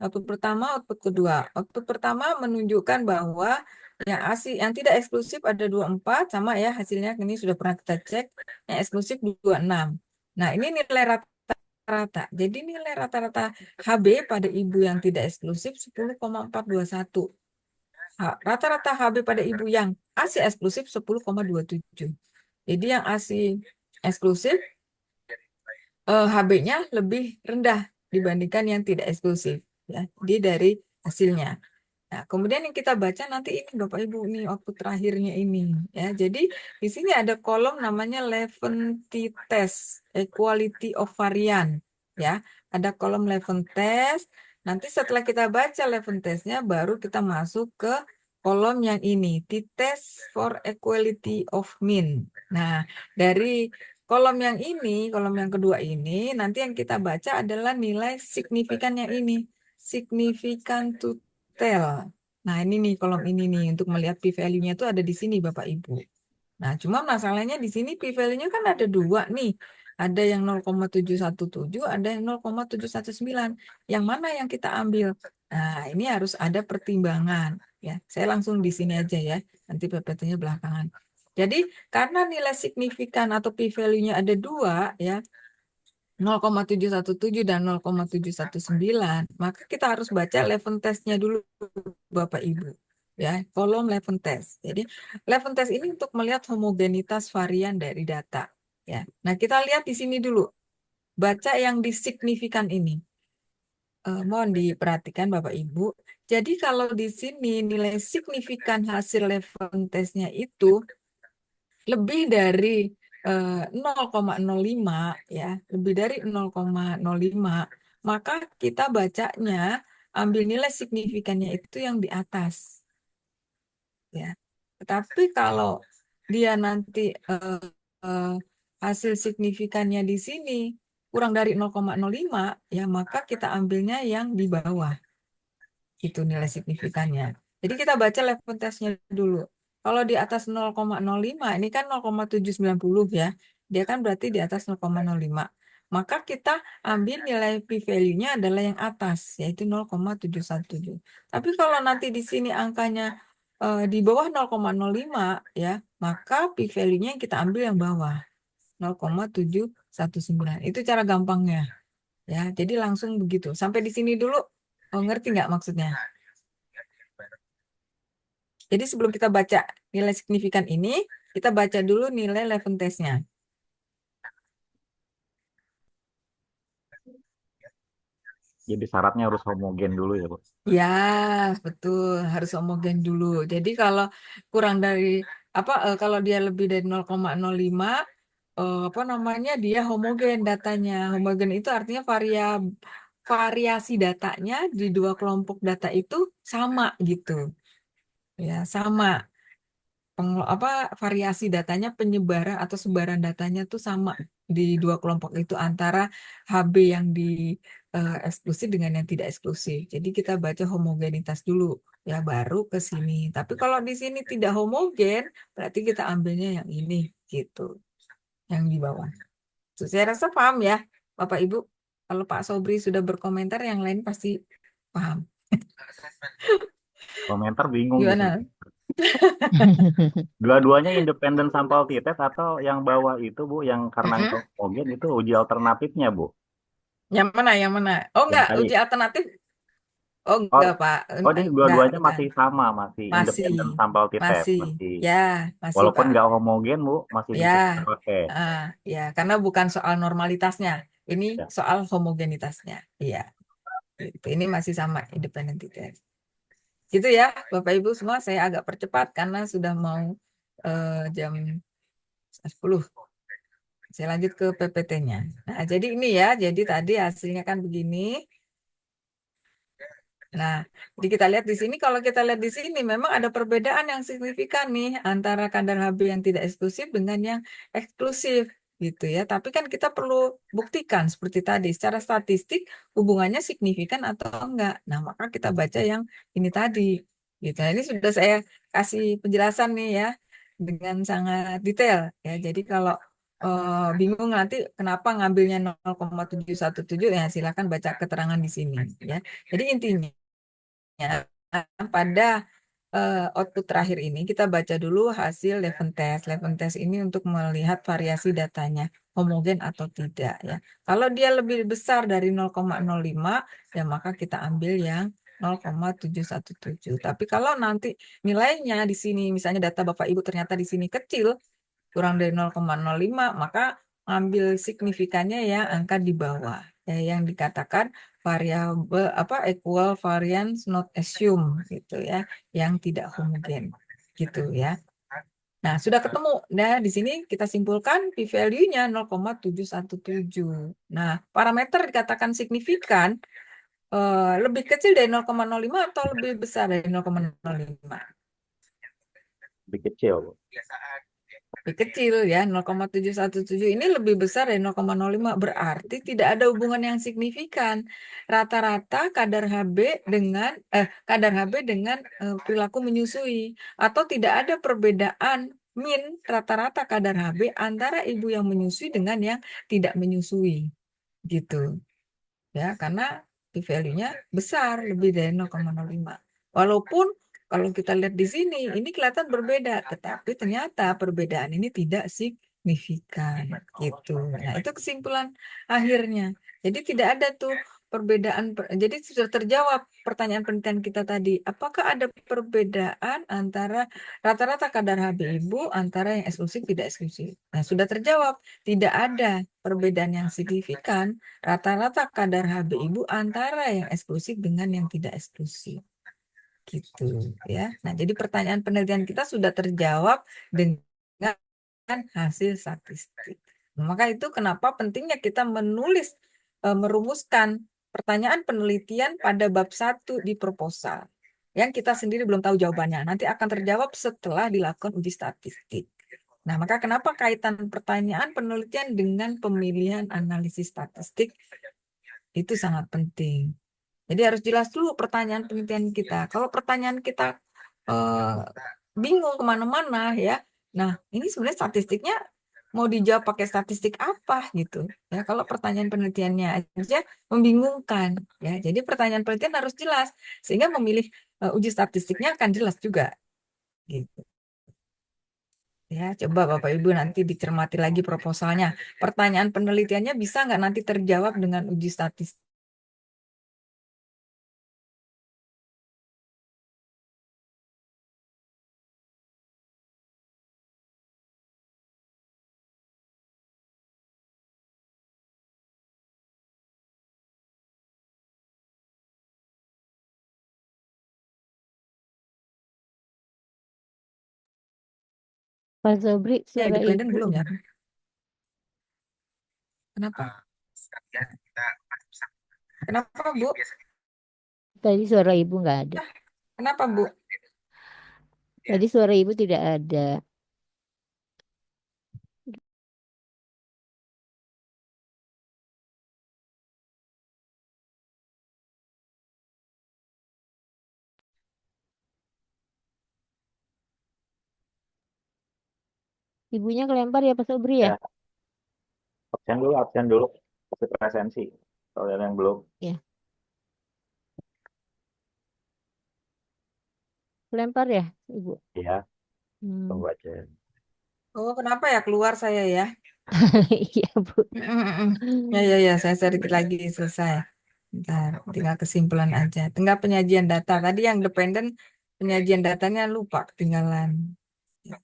S1: Output pertama, output kedua. Output pertama menunjukkan bahwa yang tidak eksklusif ada 24, sama ya hasilnya ini sudah pernah kita cek. Yang eksklusif 26. Nah, ini nilai rata-rata. Jadi nilai rata-rata HB pada ibu yang tidak eksklusif 10,421. Rata-rata HB pada ibu yang ASI eksklusif 10,27. Jadi yang ASI eksklusif HB-nya lebih rendah dibandingkan yang tidak eksklusif. Ya, jadi dari hasilnya. Nah, kemudian yang kita baca nanti ini Bapak Ibu ini output terakhirnya ini ya. Jadi di sini ada kolom namanya Leventi test equality of variant. ya. Ada kolom level test. Nanti setelah kita baca level testnya, baru kita masuk ke kolom yang ini, t-test for equality of mean. Nah, dari kolom yang ini, kolom yang kedua ini, nanti yang kita baca adalah nilai signifikan yang ini, signifikan to tell. Nah, ini nih kolom ini nih untuk melihat p-value-nya itu ada di sini Bapak Ibu. Nah, cuma masalahnya di sini p-value-nya kan ada dua nih. Ada yang 0,717, ada yang 0,719. Yang mana yang kita ambil? Nah, ini harus ada pertimbangan. Ya, saya langsung di sini aja ya. Nanti PPT-nya belakangan. Jadi, karena nilai signifikan atau p-value-nya ada dua, ya, 0,717 dan 0,719, maka kita harus baca level test-nya dulu, Bapak Ibu. Ya, kolom level test. Jadi, level test ini untuk melihat homogenitas varian dari data. Ya, nah kita lihat di sini dulu. Baca yang disignifikan ini. Mohon diperhatikan Bapak Ibu. Jadi kalau di sini nilai signifikan hasil level testnya itu lebih dari 0,05 ya, lebih dari 0,05, maka kita bacanya ambil nilai signifikannya itu yang di atas. Ya. Tetapi kalau dia nanti hasil signifikannya di sini kurang dari 0,05 ya, maka kita ambilnya yang di bawah. Itu nilai signifikannya. Jadi kita baca level testnya dulu. Kalau di atas 0,05, ini kan 0,790 ya. Dia kan berarti di atas 0,05. Maka kita ambil nilai p-value-nya adalah yang atas, yaitu 0,717. Tapi kalau nanti di sini angkanya di bawah 0,05 ya, maka p-value-nya kita ambil yang bawah, 0,719. Itu cara gampangnya. Ya, jadi langsung begitu. Sampai di sini dulu, ngerti nggak maksudnya? Jadi sebelum kita baca nilai signifikan ini, kita baca dulu nilai level testnya.
S2: Jadi syaratnya harus homogen dulu ya, Bu.
S1: Ya, betul, harus homogen dulu. Jadi kalau kurang dari kalau dia lebih dari 0,05 apa namanya, dia homogen datanya. Homogen itu artinya variasi datanya di dua kelompok data itu sama gitu. Ya, sama. Variasi datanya, penyebaran atau sebaran datanya tuh sama di dua kelompok itu antara HB yang di eksklusif dengan yang tidak eksklusif. Jadi kita baca homogenitas dulu ya, baru ke sini. Tapi kalau di sini tidak homogen, berarti kita ambilnya yang ini gitu, yang di bawah. Saya rasa paham ya, Bapak Ibu. Kalau Pak Sobri sudah berkomentar, yang lain pasti paham.
S2: Komentar bingung di
S1: Gimana?
S2: sini. Dua-duanya independen sampel t-test atau yang bawah itu, Bu, yang karena nggak homogen itu uji alternatifnya, Bu.
S1: Yang mana? Yang mana? Oh
S2: Yang
S1: enggak,
S2: tadi.
S1: uji alternatif. Oh
S2: Oh,
S1: enggak Pak,
S2: ini
S1: enggak,
S2: dua-duanya
S1: bukan.
S2: masih sama, masih
S1: Masih,
S2: independen sampel t-test,
S1: masih,
S2: masih.
S1: ya, masih
S2: Walaupun
S1: Pak.
S2: nggak homogen, Bu, masih
S1: Ya,
S2: bisa kita pakai.
S1: ya, karena bukan soal normalitasnya, ini
S2: Ya.
S1: soal homogenitasnya. Iya, gitu. Ini masih sama independent test. Gitu ya, Bapak Ibu semua, saya agak percepat karena sudah mau jam 10. Saya lanjut ke PPT-nya. Nah, jadi ini ya, jadi tadi hasilnya kan begini. Nah, jadi kita lihat di sini, kalau kita lihat di sini memang ada perbedaan yang signifikan nih antara kadar HB yang tidak eksklusif dengan yang eksklusif gitu ya. Tapi kan kita perlu buktikan seperti tadi secara statistik hubungannya signifikan atau enggak. Nah, maka kita baca yang ini tadi gitu. Nah, ini sudah saya kasih penjelasan nih ya dengan sangat detail ya. Jadi kalau bingung nanti kenapa ngambilnya 0,717 ya, silakan baca keterangan di sini ya. Jadi intinya pada output terakhir ini kita baca dulu hasil level test. Level test ini untuk melihat variasi datanya homogen atau tidak ya. Kalau dia lebih besar dari 0,05 ya maka kita ambil yang 0,717. Tapi kalau nanti nilainya di sini misalnya data Bapak Ibu ternyata di sini kecil, kurang dari 0,05, maka ambil signifikannya yang angka di bawah. Ya, yang dikatakan variabel equal variance not assumed gitu ya, yang tidak homogen gitu ya. Nah, sudah ketemu. Nah, di sini kita simpulkan p-value-nya 0,717. Nah, parameter dikatakan signifikan lebih kecil dari 0,05 atau lebih besar dari 0,05?
S2: Lebih kecil, Bu.
S1: Lebih kecil ya, 0,717 ini lebih besar dari 0,05, berarti tidak ada hubungan yang signifikan. Rata-rata kadar HB dengan perilaku menyusui, atau tidak ada perbedaan min rata-rata kadar HB antara ibu yang menyusui dengan yang tidak menyusui. Gitu. Ya, karena p-value-nya besar, lebih dari 0,05. Walaupun kalau kita lihat di sini, ini kelihatan berbeda, tetapi ternyata perbedaan ini tidak signifikan, gitu. Nah, itu kesimpulan akhirnya. Jadi tidak ada tuh perbedaan, jadi sudah terjawab pertanyaan penelitian kita tadi. Apakah ada perbedaan antara rata-rata kadar HB ibu antara yang eksklusif tidak eksklusif? Nah, sudah terjawab, tidak ada perbedaan yang signifikan rata-rata kadar HB ibu antara yang eksklusif dengan yang tidak eksklusif. Gitu ya. Nah, jadi pertanyaan penelitian kita sudah terjawab dengan hasil statistik. Maka itu kenapa pentingnya kita merumuskan pertanyaan penelitian pada bab 1 di proposal. Yang kita sendiri belum tahu jawabannya. Nanti akan terjawab setelah dilakukan uji statistik. Nah, maka kenapa kaitan pertanyaan penelitian dengan pemilihan analisis statistik itu sangat penting. Jadi harus jelas dulu pertanyaan penelitian kita. Kalau pertanyaan kita bingung kemana-mana ya, nah ini sebenarnya statistiknya mau dijawab pakai statistik apa gitu ya. Kalau pertanyaan penelitiannya aja membingungkan ya, jadi pertanyaan penelitian harus jelas sehingga memilih uji statistiknya akan jelas juga gitu. Ya, coba Bapak Ibu nanti dicermati lagi proposalnya. Pertanyaan penelitiannya bisa nggak nanti terjawab dengan uji statistik?
S8: Pak Zobri,
S1: Ya,
S8: suara
S1: independen
S8: ibu.
S1: belum ya? Kenapa? Kenapa, Bu?
S8: Tadi suara ibu nggak ada.
S1: Kenapa, Bu?
S8: Tadi suara ibu tidak ada. Ibunya kelempar ya Pak Sobri ya?
S2: Ya, absen dulu. Kasih presensi. Kalau ada yang belum.
S8: Ya. Kelempar ya Ibu?
S2: Iya,
S8: Hmm.
S2: tunggu aja.
S1: Oh, kenapa ya keluar saya ya?
S8: Iya Bu.
S1: Ya, saya sedikit lagi selesai. Bentar, tinggal kesimpulan aja. Tinggal penyajian data. Tadi yang dependen penyajian datanya lupa ketinggalan.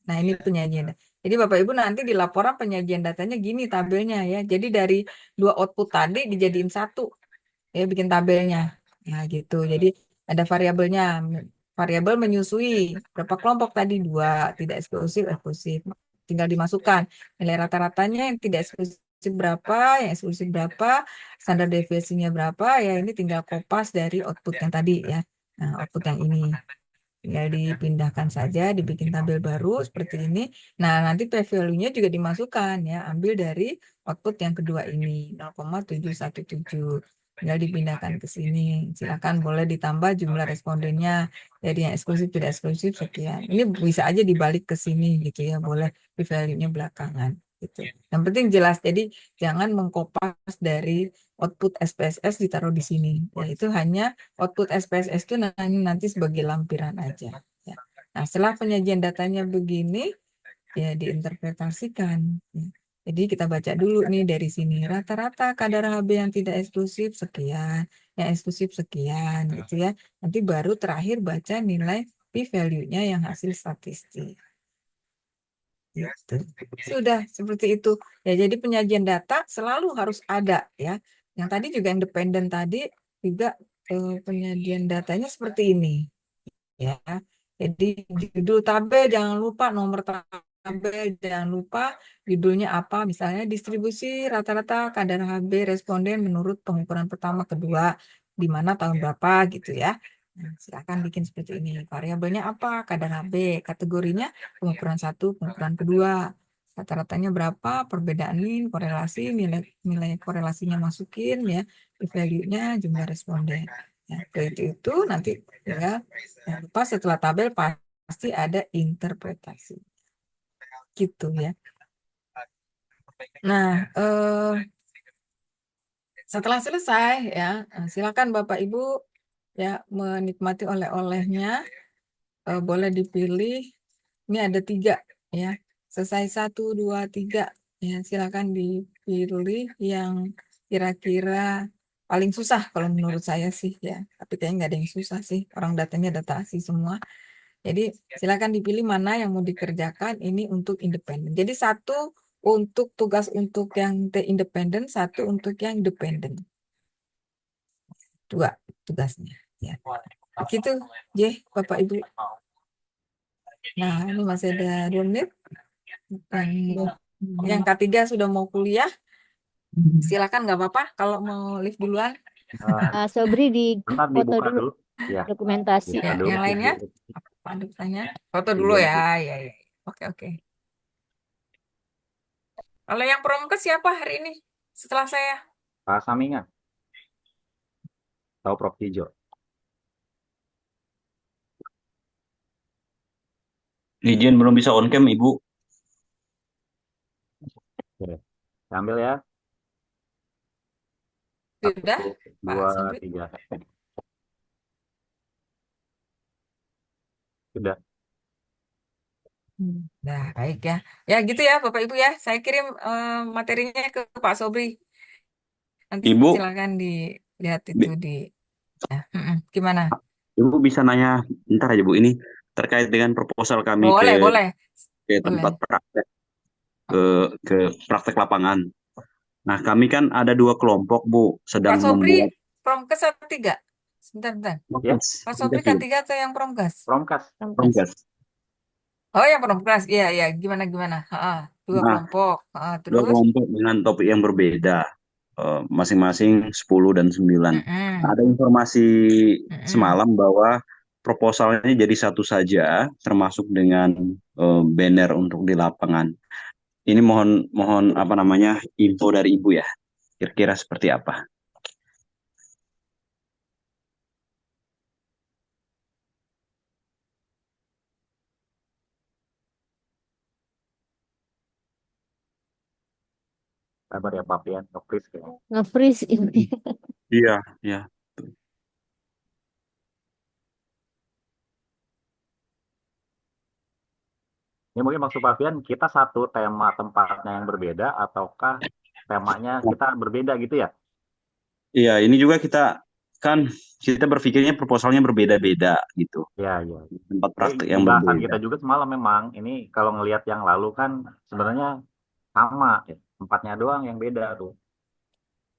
S1: Nah, ini penyajian data. Jadi Bapak Ibu nanti di laporan penyajian datanya gini tabelnya ya. Jadi dari 2 output tadi dijadiin 1. Ya, bikin tabelnya. Nah, gitu. Jadi ada variabelnya. Variabel menyusui berapa kelompok tadi? 2, tidak eksklusif, eksklusif. Tinggal dimasukkan nilai rata-ratanya, yang tidak eksklusif berapa, yang eksklusif berapa, standar deviasinya berapa, ya ini tinggal kopas dari output yang tadi ya. Nah, output yang ini tinggal dipindahkan saja, dibikin tabel baru seperti ini. Nah, nanti p-value-nya juga dimasukkan ya, ambil dari output yang kedua ini 0,717. Tinggal dipindahkan ke sini. Silakan boleh ditambah jumlah respondennya dari yang eksklusif tidak eksklusif sekian. Ini bisa aja dibalik ke sini gitu ya, boleh p-value-nya belakangan gitu. Yang penting jelas, jadi jangan mengkopas dari output SPSS ditaruh di sini. Ya, itu hanya output SPSS itu nanti sebagai lampiran aja. Ya. Nah, setelah penyajian datanya begini, ya diinterpretasikan. Ya. Jadi kita baca dulu nih dari sini. Rata-rata kadar HB yang tidak eksklusif sekian, yang eksklusif sekian gitu ya. Nanti baru terakhir baca nilai p-value-nya yang hasil statistik. Gitu. Sudah seperti itu. Ya, jadi penyajian data selalu harus ada ya. Yang tadi juga independen tadi juga penyajian datanya seperti ini ya. Jadi judul tabel jangan lupa nomor tabel tabel, jangan lupa judulnya apa, misalnya distribusi rata-rata kadar HB responden menurut pengukuran pertama, kedua, di mana tahun berapa gitu ya. Nah, silakan bikin seperti ini. Variabelnya apa? Kadar HB. Kategorinya pengukuran satu, pengukuran kedua. Rata-ratanya berapa? Perbedaan min, korelasi, nilai korelasinya masukin ya, value-nya, jumlah responden. Ya, itu nanti ya. Jangan lupa setelah tabel pasti ada interpretasi. Gitu ya. Nah, setelah selesai ya, silakan Bapak Ibu ya menikmati oleh-olehnya. Boleh dipilih. Ini ada 3 ya. Selesai 1, 2, 3 ya. Silakan dipilih yang kira-kira paling susah kalau menurut saya sih ya. Tapi kayaknya nggak ada yang susah sih. Orang datanya data asli semua. Jadi silakan dipilih mana yang mau dikerjakan ini untuk independen. Jadi 1 untuk tugas untuk yang independen, 1 untuk yang dependen. 2 tugasnya ya. Begitu, Bapak Ibu. Nah, ini masih ada 2 menit. Dan yang ketiga sudah mau kuliah, silakan nggak apa-apa kalau mau live duluan.
S8: Sobri di
S2: Bentar
S8: foto
S2: dibuka
S8: dulu
S2: dulu. Ya,
S8: dokumentasi.
S2: buka
S1: Ya,
S2: dulu.
S1: yang lainnya apa tanya? Foto dulu
S2: Iya,
S1: ya.
S2: Bu.
S1: Ya, ya. Oke. Kalau yang promkes siapa hari ini? Setelah saya.
S2: Pak Saminga. Tahu Prof. Hijo.
S9: Izin belum bisa on cam, Ibu.
S2: Oke. Ambil ya.
S1: Sudah,
S2: 1,
S1: Pak
S2: 2,
S1: Sobri.
S2: 3. Sudah.
S1: Nah, baik ya. Ya gitu ya Bapak Ibu ya. Saya kirim materinya ke Pak Sobri. Nanti
S9: Ibu,
S1: silakan dilihat itu di ya. Gimana?
S9: Ibu bisa nanya ntar aja Bu, ini terkait dengan proposal kami
S1: Boleh.
S9: ke tempat praktek, ke praktek lapangan. Nah, kami kan ada 2 kelompok Bu, sedang
S1: Pak Sobri,
S9: membuat
S1: promkes atau 3? Sebentar.
S2: Ya.
S9: promkes.
S1: Pak Sobri
S9: Promkes, Bu.
S1: K3 atau yang promkes?
S2: Promkas.
S9: Promkes.
S1: Oh, yang promkes. Iya. Gimana? 2
S9: Nah,
S1: kelompok.
S9: 2
S1: Terus?
S9: kelompok dengan topik yang berbeda, masing-masing 10 dan 9. Ada informasi semalam bahwa proposalnya jadi satu saja, termasuk dengan banner untuk di lapangan. Ini mohon apa namanya info dari Ibu ya, kira-kira seperti apa?
S2: Sabar ya Pak ya. Nge-freeze ya.
S8: Nge-freeze ini.
S9: Iya, ya.
S2: Ini mungkin maksud Pak Fian, kita satu tema tempatnya yang berbeda ataukah temanya kita berbeda gitu ya?
S9: Iya, ini juga kita berpikirnya proposalnya berbeda-beda gitu.
S2: Ya.
S9: Tempat praktik
S2: Di
S9: yang
S2: bahasan
S9: berbeda.
S2: kita juga semalam memang, ini kalau ngelihat yang lalu kan sebenarnya sama ya. Tempatnya doang yang beda tuh.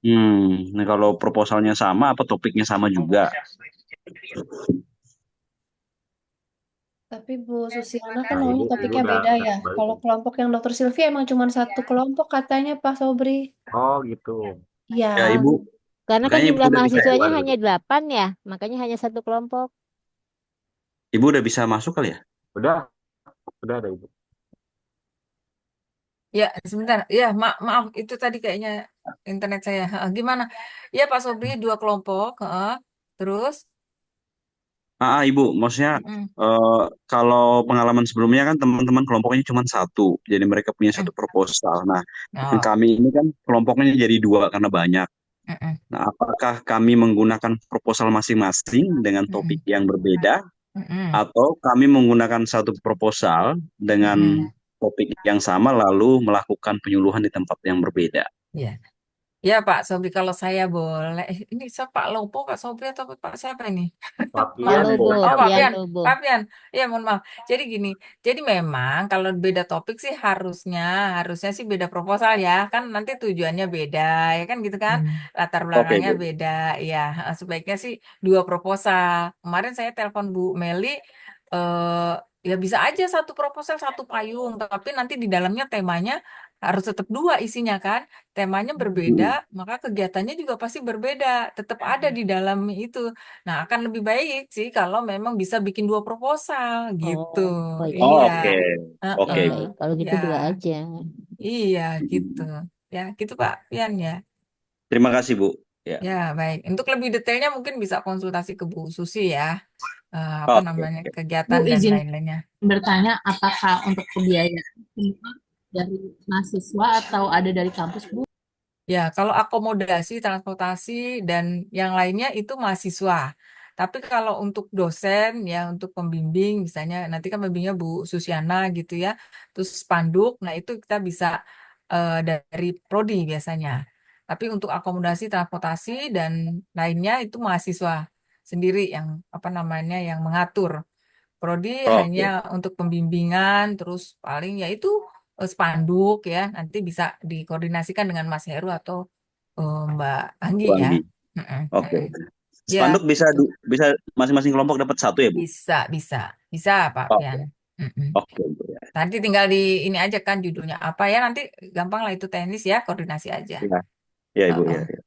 S9: Nah kalau proposalnya sama, apa topiknya sama juga?
S10: Tapi Bu Susiana kan
S2: Nah,
S10: maunya
S2: ibu
S10: topiknya
S2: udah
S10: beda ya.
S2: balik.
S10: Kalau kelompok yang Dokter Sylvia emang cuma satu kelompok katanya Pak Sobri.
S2: Oh gitu.
S10: Ya,
S9: Ya Ibu,
S8: Karena kan
S9: makanya Ibu
S8: jumlah
S9: udah bisa
S8: mahasiswanya
S9: keluar.
S8: hanya 8 ya, makanya hanya 1 kelompok.
S9: Ibu udah bisa masuk kali ya?
S2: Udah ada ibu.
S1: Ya, sebentar. Ya, maaf itu tadi kayaknya internet saya. Gimana? Ya, Pak Sobri 2 kelompok. Terus?
S9: Ibu, maksudnya kalau pengalaman sebelumnya kan teman-teman kelompoknya cuma satu, jadi mereka punya satu proposal. Nah,
S1: Oh.
S9: kami ini kan kelompoknya jadi 2 karena banyak. Nah, apakah kami menggunakan proposal masing-masing dengan topik yang berbeda, atau kami menggunakan satu proposal dengan topik yang sama lalu melakukan penyuluhan di tempat yang berbeda?
S1: Iya. Ya Pak Sobri, kalau saya boleh. Ini siapa Pak Lopo, Pak Sobri atau Pak siapa ini?
S2: Pak
S8: Pak
S2: Fian.
S8: Lobo,
S1: Oh, Pak
S8: Pian
S1: Pian.
S8: Lobo.
S1: Pak Pian. Ya, mohon maaf. Jadi gini, jadi memang kalau beda topik sih harusnya sih beda proposal ya. Kan nanti tujuannya beda, ya kan gitu kan? Latar
S9: Oke,
S1: belakangnya
S9: Bu.
S1: beda. Ya, sebaiknya sih 2 proposal. Kemarin saya telepon Bu Meli, Ya bisa aja satu proposal satu payung, tapi nanti di dalamnya temanya harus tetap dua isinya kan. Temanya berbeda, maka kegiatannya juga pasti berbeda. Tetap ada di dalam itu. Nah, akan lebih baik sih kalau memang bisa bikin dua proposal gitu.
S8: Oh ya,
S1: Iya,
S9: Oke, oke
S1: heeh.
S8: baik. Kalau gitu
S1: Ya,
S8: dua aja.
S1: iya gitu. Ya, gitu Pak Pian ya.
S9: Terima kasih Bu. Ya.
S1: Ya, baik. Untuk lebih detailnya mungkin bisa konsultasi ke Bu Susi ya. Apa namanya
S9: Oke.
S1: kegiatan
S10: Bu,
S1: dan
S10: izin
S1: lain-lainnya.
S10: bertanya apakah untuk pembiayaan semua dari mahasiswa atau ada dari kampus, Bu?
S1: Ya, kalau akomodasi, transportasi, dan yang lainnya itu mahasiswa. Tapi kalau untuk dosen, ya untuk pembimbing, misalnya nanti kan pembimbingnya Bu Susiana gitu ya, terus spanduk, nah itu kita bisa dari prodi biasanya. Tapi untuk akomodasi, transportasi, dan lainnya itu mahasiswa sendiri yang apa namanya yang mengatur. Prodi hanya
S9: Oke.
S1: untuk pembimbingan, terus paling ya itu spanduk ya, nanti bisa dikoordinasikan dengan Mas Heru atau Mbak Anggi
S9: Bu
S1: ya.
S9: Anggi.
S1: Mm-mm,
S9: Oke.
S1: mm-mm. Ya,
S9: Spanduk bisa
S1: gitu.
S9: bisa masing-masing kelompok dapat satu ya Bu?
S1: Bisa, bisa, bisa Pak Pian.
S9: Oke.
S1: Mm-mm.
S9: Oke Bu ya.
S1: Nanti tinggal di ini aja kan judulnya apa ya, nanti gampang lah itu teknis ya, koordinasi aja.
S9: Ya, ya Ibu
S1: Heeh.
S9: ya. Ya.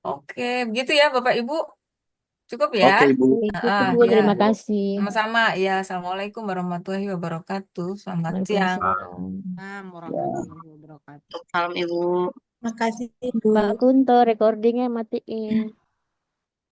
S1: Oke, begitu ya Bapak Ibu. Cukup ya.
S9: Oke Ibu.
S8: Baik,
S1: Heeh,
S8: cukup Bu.
S1: ya.
S8: Terima kasih.
S1: Sama-sama. Ya, Assalamualaikum warahmatullahi wabarakatuh. Selamat siang.
S8: Waalaikumsalam.
S5: warahmatullahi wabarakatuh.
S3: Salam Ibu.
S7: Makasih Bu.
S8: Pak Kunto, recordingnya matiin.